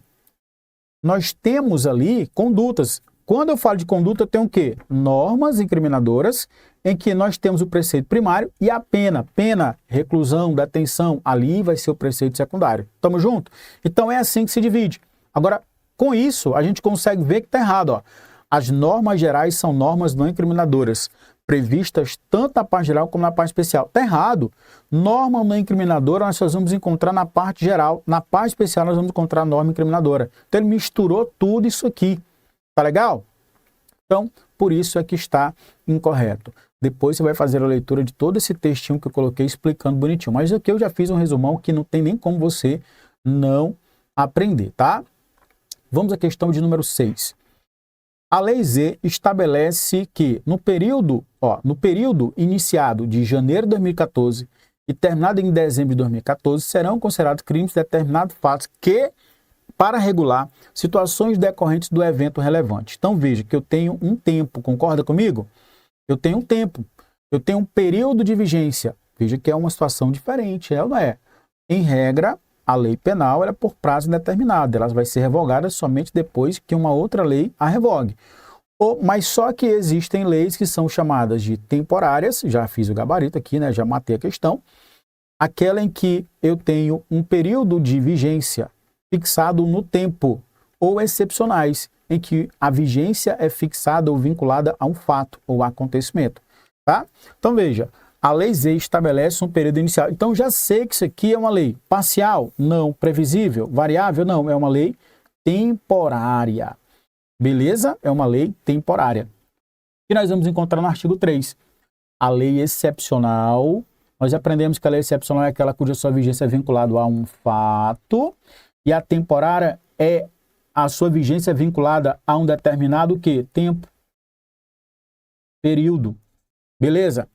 Nós temos ali condutas. Quando eu falo de conduta, eu tenho o quê? Normas incriminadoras, em que nós temos o preceito primário e a pena, reclusão, detenção, ali vai ser o preceito secundário. Tamo junto? Então é assim que se divide. Agora, com isso, a gente consegue ver que está errado, ó. As normas gerais são normas não incriminadoras, previstas tanto na parte geral como na parte especial. Está errado. Norma não incriminadora nós só vamos encontrar na parte geral. Na parte especial nós vamos encontrar a norma incriminadora. Então ele misturou tudo isso aqui. Tá legal? Então, por isso é que está incorreto. Depois você vai fazer a leitura de todo esse textinho que eu coloquei explicando bonitinho. Mas aqui eu já fiz um resumão que não tem nem como você não aprender, tá? Vamos à questão de número 6. A Lei Z estabelece que no período iniciado de janeiro de 2014 e terminado em dezembro de 2014, serão considerados crimes determinados fatos que, para regular situações decorrentes do evento relevante. Então veja que eu tenho um tempo, concorda comigo? Eu tenho um tempo. Eu tenho um período de vigência. Veja que é uma situação diferente, é ou não é? Em regra, a lei penal ela é por prazo indeterminado. Ela vai ser revogada somente depois que uma outra lei a revogue. Mas só que existem leis que são chamadas de temporárias. Já fiz o gabarito aqui, né? Já matei a questão. Aquela em que eu tenho um período de vigência fixado no tempo, ou excepcionais, em que a vigência é fixada ou vinculada a um fato ou acontecimento, tá? Então veja, a Lei Z estabelece um período inicial. Então já sei que isso aqui é uma lei parcial? Não. Previsível? Variável? Não. É uma lei temporária. Beleza? É uma lei temporária. E nós vamos encontrar no artigo 3. A lei excepcional. Nós aprendemos que a lei excepcional é aquela cuja sua vigência é vinculada a um fato. E a temporária é a sua vigência vinculada a um determinado quê? Tempo. Período. Beleza?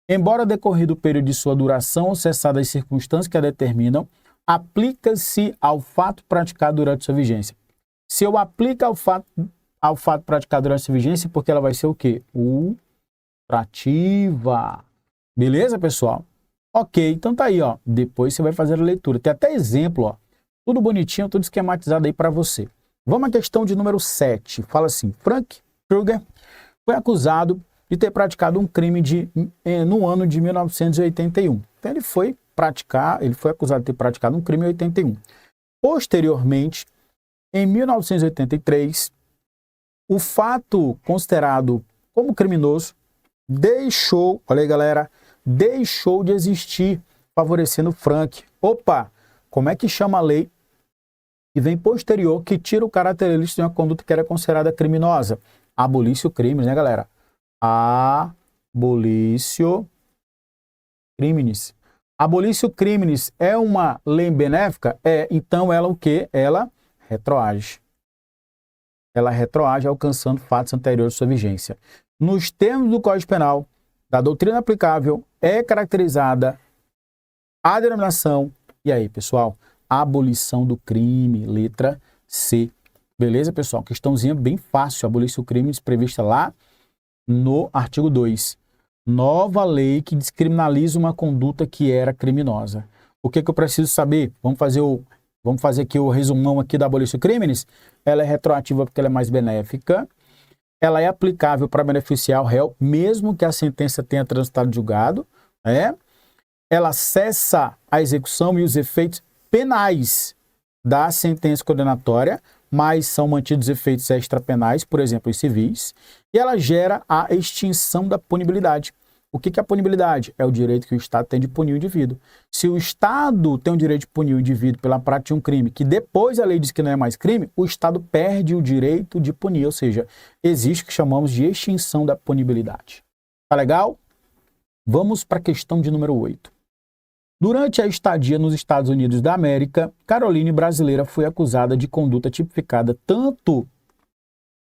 Embora decorrido o período de sua duração ou cessadas as circunstâncias que a determinam, aplica-se ao fato praticado durante sua vigência. Se eu aplico ao fato praticado durante sua vigência, porque ela vai ser o quê? Ultrativa. Beleza, pessoal? Ok, então tá aí, ó. Depois você vai fazer a leitura. Tem até exemplo, ó. Tudo bonitinho, tudo esquematizado aí para você. Vamos à questão de número 7. Fala assim, Frank Kruger foi acusado de ter praticado um crime no ano de 1981. Então ele foi acusado de ter praticado um crime em 81. Posteriormente, em 1983, o fato considerado como criminoso deixou, olha aí galera, deixou de existir, favorecendo Frank. Opa, como é que chama a lei que vem posterior, que tira o caráter ilícito de uma conduta que era considerada criminosa? Abolício crimes, né galera? Abolício crimes. Abolício crimes é uma lei benéfica? É, então ela o quê? Ela retroage. Ela retroage alcançando fatos anteriores à sua vigência. Nos termos do Código Penal, da doutrina aplicável, é caracterizada a denominação, e aí pessoal, abolição do crime, letra C. Beleza, pessoal? Questãozinha bem fácil, abolício crimes prevista lá no artigo 2. Nova lei que descriminaliza uma conduta que era criminosa. O que eu preciso saber? Vamos fazer aqui o resumão aqui da abolício crimes. Ela é retroativa porque ela é mais benéfica. Ela é aplicável para beneficiar o réu, mesmo que a sentença tenha transitado julgado. Ela cessa a execução e os efeitos penais da sentença condenatória, mas são mantidos efeitos extrapenais, por exemplo, os civis, e ela gera a extinção da punibilidade. O que é a punibilidade? É o direito que o Estado tem de punir o indivíduo. Se o Estado tem o direito de punir o indivíduo pela prática de um crime, que depois a lei diz que não é mais crime, o Estado perde o direito de punir, ou seja, existe o que chamamos de extinção da punibilidade. Tá legal? Vamos para a questão de número 8. Durante a estadia nos Estados Unidos da América, Caroline brasileira foi acusada de conduta tipificada tanto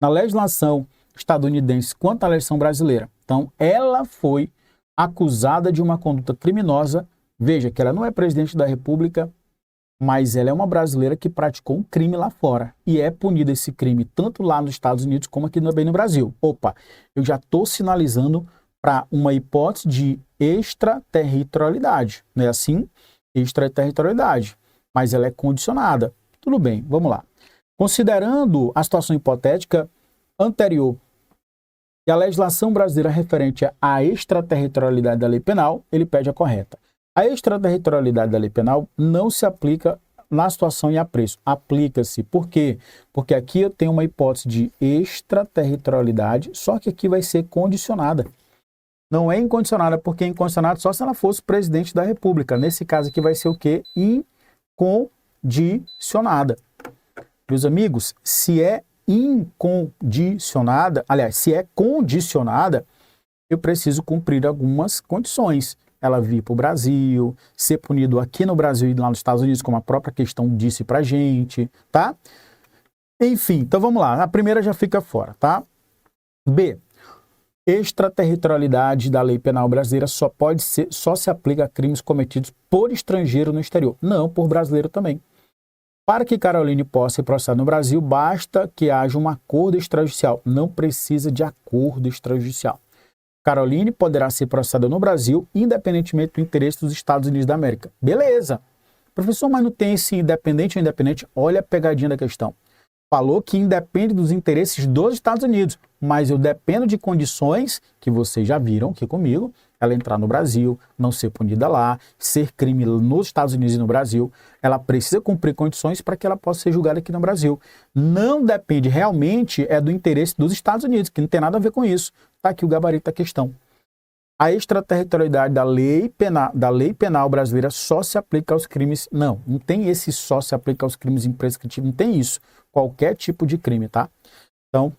na legislação estadunidense quanto na legislação brasileira. Então, ela foi acusada de uma conduta criminosa. Veja que ela não é presidente da República, mas ela é uma brasileira que praticou um crime lá fora. E é punido esse crime tanto lá nos Estados Unidos como aqui também no Brasil. Opa, eu já estou sinalizando para uma hipótese de extraterritorialidade. Não é assim? Extraterritorialidade. Mas ela é condicionada. Tudo bem, vamos lá. Considerando a situação hipotética anterior e a legislação brasileira referente à extraterritorialidade da lei penal, ele pede a correta. A extraterritorialidade da lei penal não se aplica na situação em apreço. Aplica-se. Por quê? Porque aqui eu tenho uma hipótese de extraterritorialidade, só que aqui vai ser condicionada. Não é incondicionada, porque é incondicionada só se ela fosse presidente da República. Nesse caso aqui vai ser o quê? Incondicionada. Meus amigos, se é incondicionada, aliás, se é condicionada, eu preciso cumprir algumas condições. Ela vir para o Brasil, ser punido aqui no Brasil e lá nos Estados Unidos, como a própria questão disse pra gente, tá? Enfim, então vamos lá. A primeira já fica fora, tá? B. Extraterritorialidade da lei penal brasileira só se aplica a crimes cometidos por estrangeiro no exterior. Não, por brasileiro também. Para que Caroline possa ser processada no Brasil, basta que haja um acordo extrajudicial. Não precisa de acordo extrajudicial. Caroline poderá ser processada no Brasil, independentemente do interesse dos Estados Unidos da América. Beleza. Professor, mas não tem esse independente ou independente? Olha a pegadinha da questão. Falou que independe dos interesses dos Estados Unidos, mas eu dependo de condições que vocês já viram aqui comigo, ela entrar no Brasil, não ser punida lá, ser crime nos Estados Unidos e no Brasil, ela precisa cumprir condições para que ela possa ser julgada aqui no Brasil. Não depende realmente do interesse dos Estados Unidos, que não tem nada a ver com isso. Está aqui o gabarito da questão. A extraterritorialidade da lei penal brasileira só se aplica aos crimes... Não tem esse só se aplica aos crimes imprescritíveis, não tem isso. Qualquer tipo de crime, tá? Então,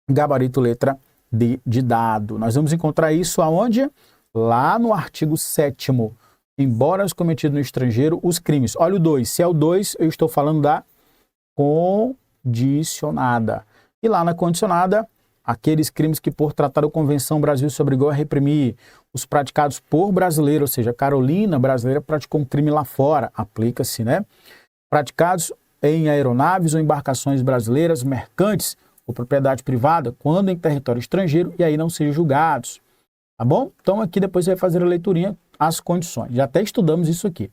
gabarito letra D de dado. Nós vamos encontrar isso aonde? Lá no artigo 7º. Embora cometidos no estrangeiro, os crimes. Olha o 2. Se é o 2, eu estou falando da condicionada. E lá na condicionada, aqueles crimes que por tratar da Convenção Brasil se obrigou a reprimir, os praticados por brasileiro, ou seja, Carolina brasileira praticou um crime lá fora, aplica-se, né? Praticados em aeronaves ou embarcações brasileiras, mercantes ou propriedade privada, quando em território estrangeiro, e aí não sejam julgados. Tá bom? Então aqui depois você vai fazer a leiturinha, as condições. Já até estudamos isso aqui.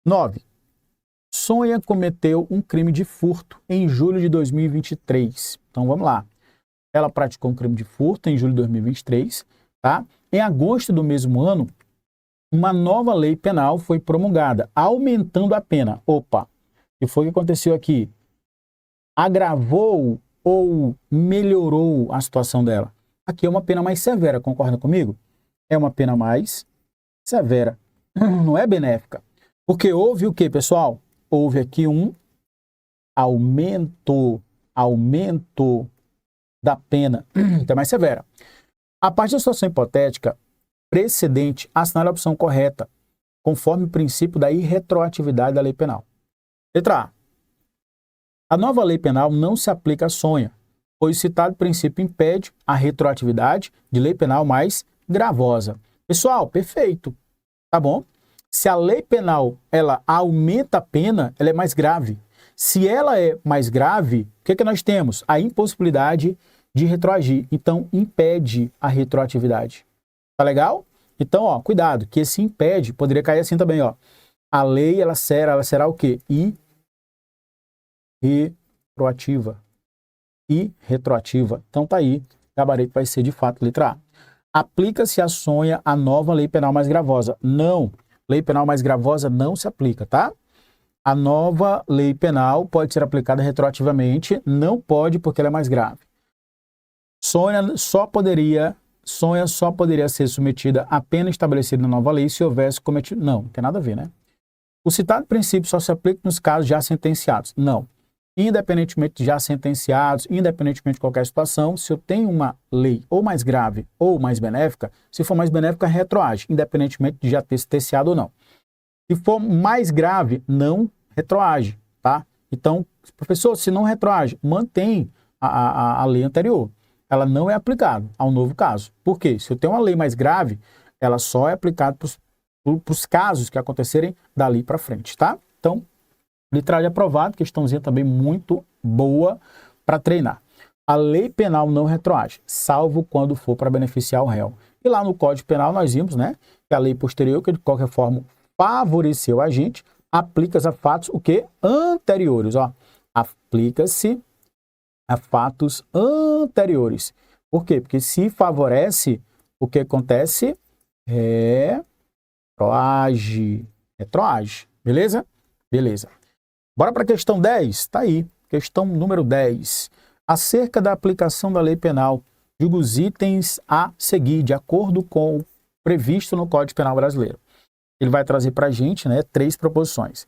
9. Sônia cometeu um crime de furto em julho de 2023. Então vamos lá. Ela praticou um crime de furto em julho de 2023, tá? Em agosto do mesmo ano, uma nova lei penal foi promulgada, aumentando a pena. Opa, o que foi que aconteceu aqui? Agravou ou melhorou a situação dela? Aqui é uma pena mais severa, concorda comigo? É uma pena mais severa, não é benéfica. Porque houve o que, pessoal? Houve aqui um aumento da pena, que é mais severa. A partir da situação hipotética precedente, assinale a opção correta, conforme o princípio da irretroatividade da lei penal. Letra A. A nova lei penal não se aplica a Sônia, pois o citado princípio impede a retroatividade de lei penal mais gravosa. Pessoal, perfeito, tá bom? Se a lei penal ela aumenta a pena, ela é mais grave. Se ela é mais grave, o que nós temos? A impossibilidade de retroagir. Então, impede a retroatividade. Tá legal? Então, ó, cuidado, que esse impede poderia cair assim também, ó. A lei, ela será o quê? Irretroativa. Irretroativa. Então, tá aí. Gabarito vai ser, de fato, letra A. Aplica-se a Sônia a nova lei penal mais gravosa. Não. Lei penal mais gravosa não se aplica, tá? A nova lei penal pode ser aplicada retroativamente. Não pode porque ela é mais grave. Sônia só poderia ser submetida à pena estabelecida na nova lei se houvesse cometido... Não tem nada a ver, né? O citado princípio só se aplica nos casos já sentenciados. Não. Independentemente de já sentenciados, independentemente de qualquer situação, se eu tenho uma lei ou mais grave ou mais benéfica, se for mais benéfica, retroage, independentemente de já ter sentenciado ou não. Se for mais grave, não retroage, tá? Então, professor, se não retroage, mantém a lei anterior. Ela não é aplicada ao novo caso. Por quê? Se eu tenho uma lei mais grave, ela só é aplicada para os casos que acontecerem dali para frente, tá? Então, letra aprovado, questãozinha também muito boa para treinar. A lei penal não retroage, salvo quando for para beneficiar o réu. E lá no Código Penal nós vimos, né, que a lei posterior, que de qualquer forma favoreceu a gente, aplica-se a fatos o quê? Anteriores, ó. Aplica-se a fatos anteriores. Por quê? Porque se favorece, o que acontece? Retroage. Beleza? Beleza. Bora para a questão 10? Tá aí. Questão número 10. Acerca da aplicação da lei penal, julga os itens a seguir, de acordo com o previsto no Código Penal brasileiro. Ele vai trazer para a gente, né, 3 proposições.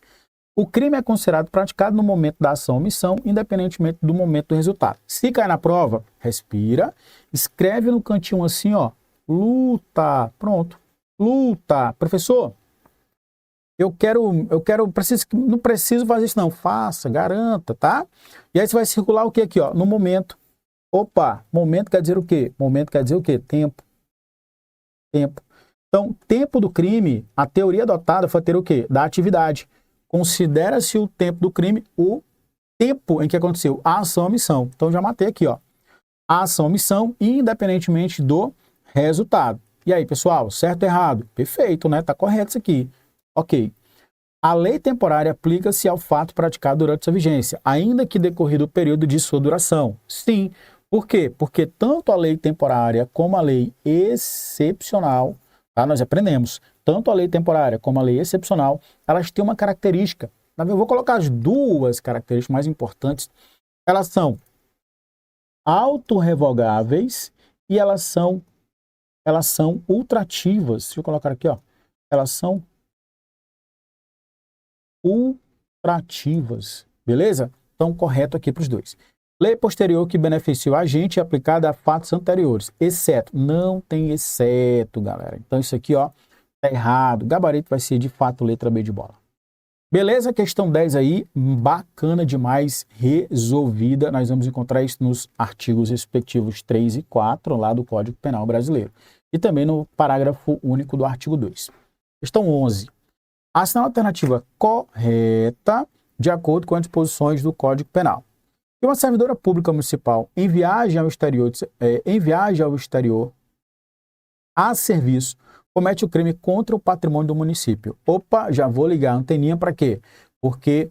O crime é considerado praticado no momento da ação ou omissão, independentemente do momento do resultado. Se cair na prova, respira, escreve no cantinho assim, ó, luta, pronto, luta. Professor, não preciso fazer isso não, faça, garanta, tá? E aí você vai circular o que aqui, ó, no momento. Opa, momento quer dizer o quê? Momento quer dizer o quê? Tempo. Então, tempo do crime, a teoria adotada foi ter o quê? Da atividade. Considera-se o tempo do crime o tempo em que aconteceu a ação ou omissão. Então, já matei aqui, ó. A ação ou omissão, independentemente do resultado. E aí, pessoal, certo ou errado? Perfeito, né? Tá correto isso aqui. Ok. A lei temporária aplica-se ao fato praticado durante sua vigência, ainda que decorrido o período de sua duração. Sim. Por quê? Porque tanto a lei temporária como a lei excepcional, tá? Nós aprendemos, tanto a lei temporária como a lei excepcional, elas têm uma característica. Eu vou colocar as duas características mais importantes. Elas são autorrevogáveis e elas são ultrativas. Deixa eu colocar aqui, ó. Elas são ultrativas, beleza? Então, correto aqui para os dois. Lei posterior que beneficia o agente é aplicada a fatos anteriores, exceto. Não tem exceto, galera. Então, isso aqui, ó, tá errado. O gabarito vai ser, de fato, letra B de bola. Beleza? Questão 10 aí, bacana demais, resolvida. Nós vamos encontrar isso nos artigos respectivos 3 e 4, lá do Código Penal Brasileiro. E também no parágrafo único do artigo 2. Questão 11. Assina a alternativa correta de acordo com as disposições do Código Penal. Que uma servidora pública municipal em viagem ao exterior a serviço comete o crime contra o patrimônio do município. Opa, já vou ligar a anteninha para quê? Porque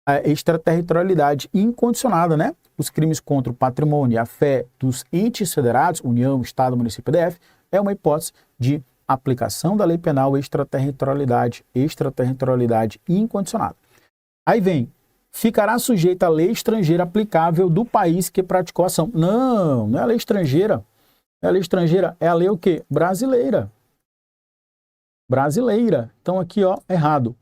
a extraterritorialidade incondicionada, né? Os crimes contra o patrimônio e a fé dos entes federados, União, Estado, Município e DF, é uma hipótese de aplicação da lei penal extraterritorialidade incondicionada. Aí vem, ficará sujeita à lei estrangeira aplicável do país que praticou a ação. Não, não é a lei estrangeira. Não é a lei estrangeira, é a lei o quê? Brasileira. Brasileira. Então aqui, ó, errado.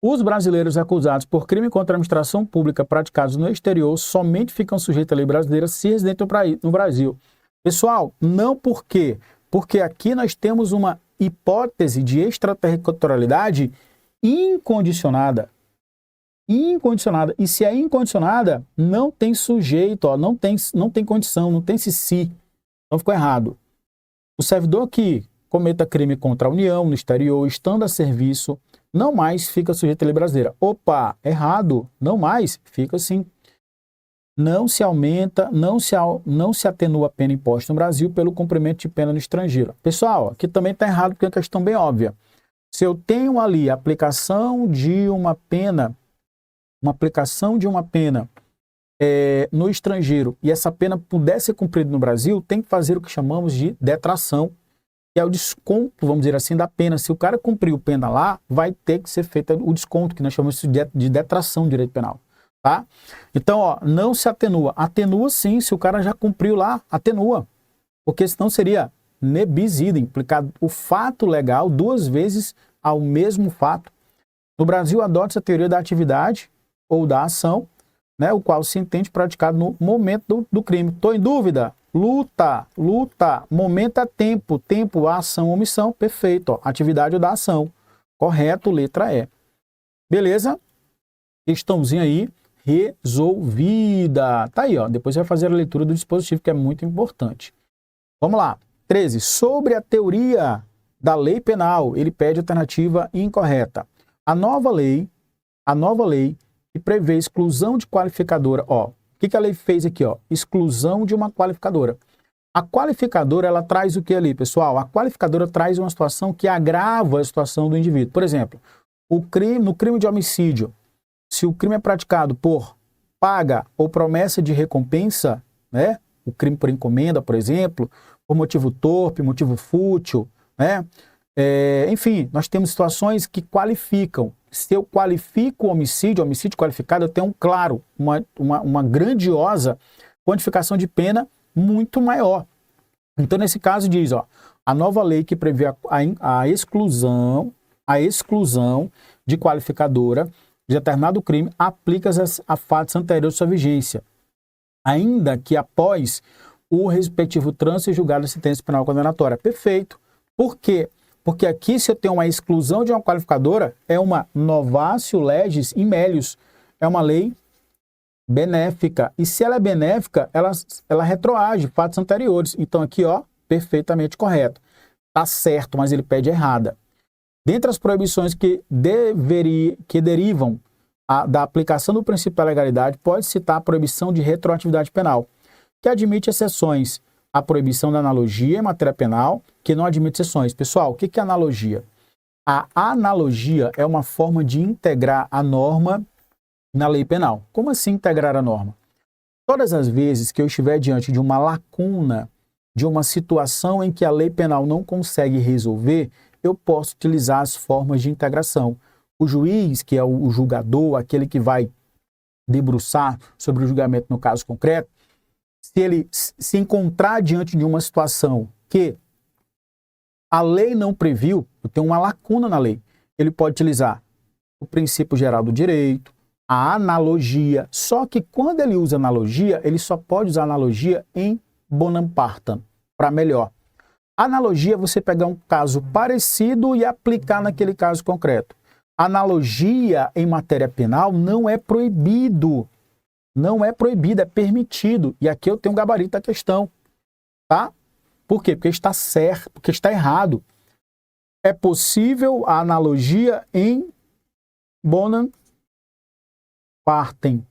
Os brasileiros acusados por crime contra a administração pública praticados no exterior somente ficam sujeitos à lei brasileira se residentes no Brasil. Pessoal, não por quê? Porque aqui nós temos uma hipótese de extraterritorialidade incondicionada. Incondicionada. E se é incondicionada, não tem sujeito, ó, não tem condição, não tem se. Então ficou errado. O servidor que cometa crime contra a União no exterior, estando a serviço, não mais fica sujeito à lei brasileira. Opa, errado. Não mais, fica sim. Não se aumenta, não se atenua a pena imposta no Brasil pelo cumprimento de pena no estrangeiro. Pessoal, aqui também está errado porque é uma questão bem óbvia. Se eu tenho ali a aplicação de uma pena, no estrangeiro e essa pena puder ser cumprida no Brasil, tem que fazer o que chamamos de detração, que é o desconto, vamos dizer assim, da pena. Se o cara cumpriu pena lá, vai ter que ser feito o desconto, que nós chamamos de detração do direito penal. Tá? Então, ó, não se atenua. Atenua sim, se o cara já cumpriu lá, atenua. Porque senão seria ne bis idem, implicado o fato legal duas vezes ao mesmo fato. No Brasil, adota-se a teoria da atividade ou da ação, né, o qual se entende praticado no momento do crime. Estou em dúvida? Luta. Momento é tempo. Tempo, ação, omissão. Perfeito. Ó. Atividade ou da ação. Correto, letra E. Beleza? Questãozinha aí. Resolvida. Tá aí, ó. Depois você vai fazer a leitura do dispositivo, que é muito importante. Vamos lá. 13. Sobre a teoria da lei penal, ele pede alternativa incorreta. A nova lei que prevê exclusão de qualificadora, ó. O que a lei fez aqui, ó? Exclusão de uma qualificadora. A qualificadora, ela traz o que ali, pessoal? A qualificadora traz uma situação que agrava a situação do indivíduo. Por exemplo, no crime de homicídio, se o crime é praticado por paga ou promessa de recompensa, né? O crime por encomenda, por exemplo, por motivo torpe, motivo fútil, né? Enfim, nós temos situações que qualificam. Se eu qualifico o homicídio qualificado, eu tenho uma grandiosa quantificação de pena muito maior. Então, nesse caso, diz, ó, a nova lei que prevê a exclusão de qualificadora de determinado crime aplica-se a fatos anteriores à sua vigência, ainda que após o respectivo trânsito e julgado da sentença penal condenatória. Perfeito. Por quê? Porque aqui, se eu tenho uma exclusão de uma qualificadora, é uma novatio legis in melius, é uma lei benéfica. E se ela é benéfica, ela retroage fatos anteriores. Então aqui, ó, perfeitamente correto. Tá certo, mas ele pede errada. Dentre as proibições que derivam da aplicação do princípio da legalidade, pode citar a proibição de retroatividade penal, que admite exceções a proibição da analogia em matéria penal, que não admite exceções. Pessoal, o que é analogia? A analogia é uma forma de integrar a norma na lei penal. Como assim integrar a norma? Todas as vezes que eu estiver diante de uma lacuna, de uma situação em que a lei penal não consegue resolver, eu posso utilizar as formas de integração. O juiz, que é o julgador, aquele que vai debruçar sobre o julgamento no caso concreto, se ele se encontrar diante de uma situação que a lei não previu, tem uma lacuna na lei, ele pode utilizar o princípio geral do direito, a analogia, só que quando ele usa analogia, ele só pode usar analogia em bonum partem, para melhor. Analogia é você pegar um caso parecido e aplicar naquele caso concreto. Analogia em matéria penal não é proibido. Não é proibido, é permitido. E aqui eu tenho um gabarito da questão. Tá? Por quê? Porque está certo, porque está errado. É possível a analogia em bonum partem,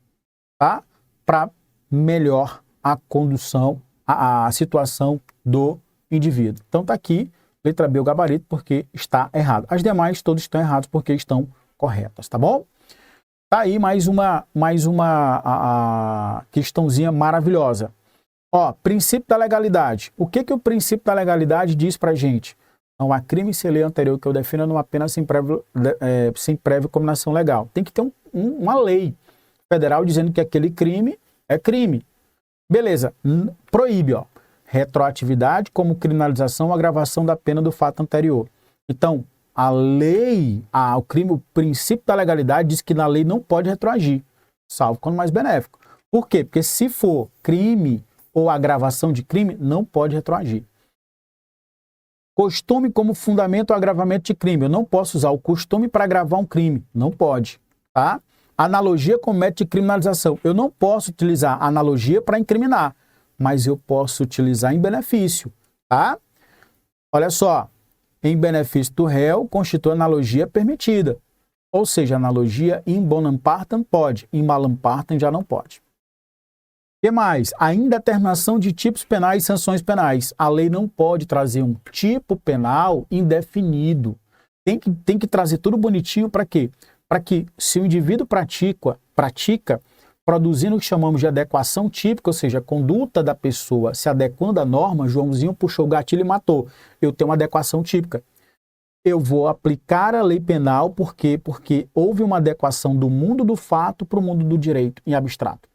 tá? Para melhor a condução, a situação do indivíduo. Então tá aqui, letra B o gabarito, porque está errado. As demais todas estão erradas porque estão corretas, tá bom? Tá aí mais uma questãozinha maravilhosa. Ó, princípio da legalidade. O que o princípio da legalidade diz pra gente? Não há crime sem lei anterior que eu defina numa pena sem prévia combinação legal. Tem que ter uma lei federal dizendo que aquele crime é crime. Beleza, proíbe, ó. Retroatividade como criminalização ou agravação da pena do fato anterior. Então, a lei, o crime, o princípio da legalidade diz que na lei não pode retroagir, salvo quando mais benéfico. Por quê? Porque se for crime ou agravação de crime, não pode retroagir. Costume como fundamento ou agravamento de crime. Eu não posso usar o costume para agravar um crime. Não pode. Tá? Analogia como método de criminalização. Eu não posso utilizar analogia para incriminar, mas eu posso utilizar em benefício. Tá? Olha só. Em benefício do réu, constitui analogia permitida. Ou seja, analogia em bonum partem pode, em malum partem já não pode. O que mais? A indeterminação de tipos penais e sanções penais. A lei não pode trazer um tipo penal indefinido. Tem que trazer tudo bonitinho para quê? Para que, se o indivíduo pratica, produzindo o que chamamos de adequação típica, ou seja, a conduta da pessoa se adequando à norma, Joãozinho puxou o gatilho e matou. Eu tenho uma adequação típica. Eu vou aplicar a lei penal porque houve uma adequação do mundo do fato para o mundo do direito em abstrato.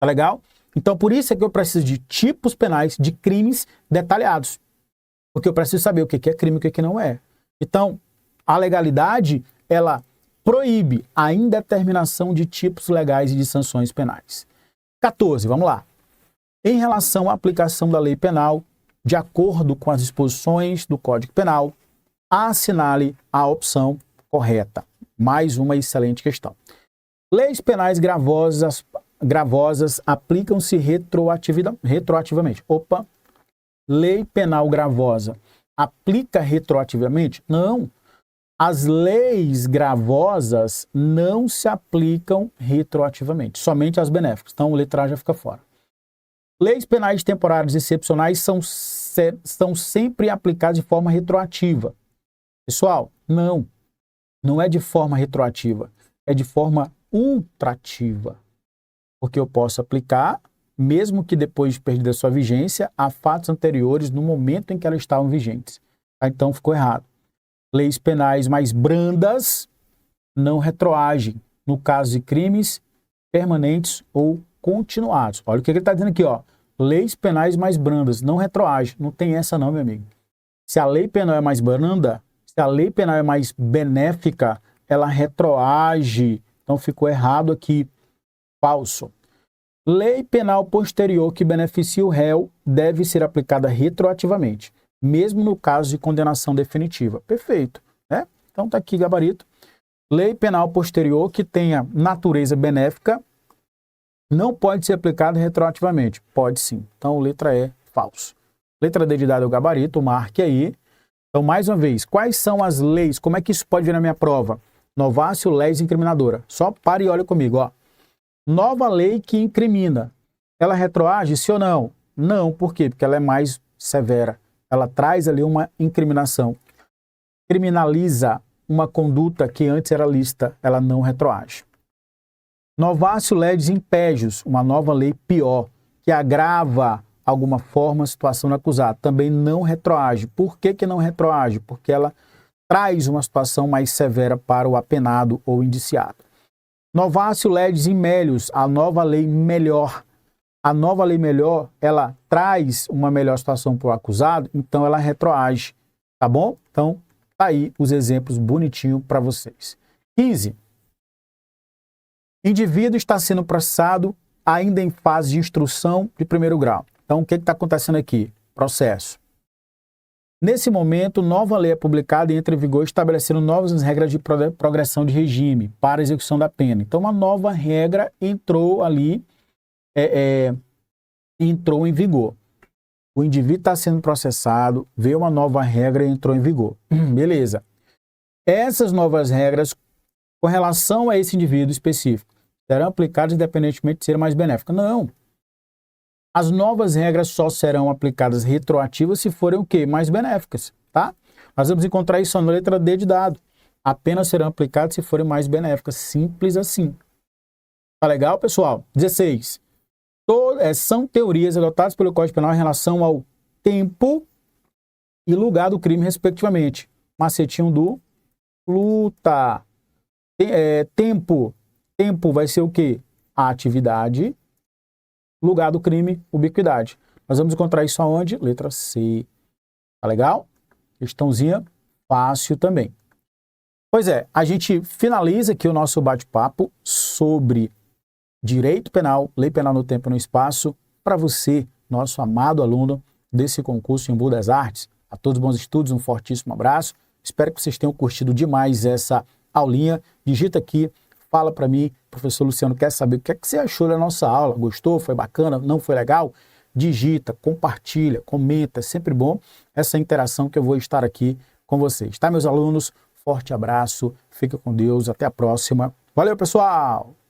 Tá legal? Então, por isso é que eu preciso de tipos penais, de crimes detalhados. Porque eu preciso saber o que é crime e o que não é. Então, a legalidade, ela proíbe a indeterminação de tipos legais e de sanções penais. 14, vamos lá. Em relação à aplicação da lei penal, de acordo com as disposições do Código Penal, assinale a opção correta. Mais uma excelente questão. Leis penais gravosas aplicam-se retroativamente. Opa! Lei penal gravosa aplica retroativamente? Não. As leis gravosas não se aplicam retroativamente, somente as benéficas. Então, letra A já fica fora. Leis penais temporárias excepcionais são sempre aplicadas de forma retroativa. Pessoal, não é de forma retroativa, é de forma ultrativa. Porque eu posso aplicar, mesmo que depois de perdida a sua vigência, a fatos anteriores no momento em que elas estavam vigentes. Então, ficou errado. Leis penais mais brandas não retroagem no caso de crimes permanentes ou continuados. Olha o que ele está dizendo aqui, ó. Leis penais mais brandas não retroagem. Não tem essa não, meu amigo. Se a lei penal é mais branda, se a lei penal é mais benéfica, ela retroage. Então ficou errado aqui. Falso. Lei penal posterior que beneficia o réu deve ser aplicada retroativamente, mesmo no caso de condenação definitiva. Perfeito, né? Então tá aqui gabarito. Lei penal posterior que tenha natureza benéfica não pode ser aplicada retroativamente. Pode sim. Então letra E, falso. Letra D de dado é o gabarito, marque aí. Então mais uma vez, quais são as leis? Como é que isso pode vir na minha prova? Novácio, leis incriminadora. Só pare e olha comigo, ó. Nova lei que incrimina. Ela retroage, sim ou não? Não, por quê? Porque ela é mais severa. Ela traz ali uma incriminação. Criminaliza uma conduta que antes era lícita, ela não retroage. Novatio legis impégios, uma nova lei pior, que agrava alguma forma a situação do acusado, também não retroage. Por que que não retroage? Porque ela traz uma situação mais severa para o apenado ou indiciado. Novatio legis in melius, a nova lei melhor. A nova lei melhor, ela traz uma melhor situação para o acusado, então ela retroage, tá bom? Então, tá aí os exemplos bonitinho para vocês. 15. Indivíduo está sendo processado ainda em fase de instrução de primeiro grau. Então, o que está acontecendo aqui? Processo. Nesse momento, nova lei é publicada e entra em vigor estabelecendo novas regras de progressão de regime para a execução da pena. Então, uma nova regra entrou ali, entrou em vigor. O indivíduo está sendo processado, veio uma nova regra e entrou em vigor. Beleza. Essas novas regras, com relação a esse indivíduo específico, serão aplicadas independentemente de ser mais benéficas? Não. As novas regras só serão aplicadas retroativas se forem o quê? Mais benéficas, tá? Nós vamos encontrar isso na letra D de dado. Apenas serão aplicadas se forem mais benéficas. Simples assim. Tá legal, pessoal? 16. São teorias adotadas pelo Código Penal em relação ao tempo e lugar do crime, respectivamente. Macetinho do Luta. Tempo vai ser o quê? A atividade. Lugar do crime, ubiquidade. Nós vamos encontrar isso aonde? Letra C. Tá legal? Questãozinha fácil também. Pois é, a gente finaliza aqui o nosso bate-papo sobre direito penal, lei penal no tempo e no espaço, para você, nosso amado aluno desse concurso em Embu das Artes. A todos bons estudos, um fortíssimo abraço. Espero que vocês tenham curtido demais essa aulinha. Digita aqui, fala para mim, professor Luciano, quer saber o que é que você achou da nossa aula? Gostou? Foi bacana? Não foi legal? Digita, compartilha, comenta, é sempre bom essa interação que eu vou estar aqui com vocês. Tá, meus alunos? Forte abraço, fica com Deus, até a próxima. Valeu, pessoal!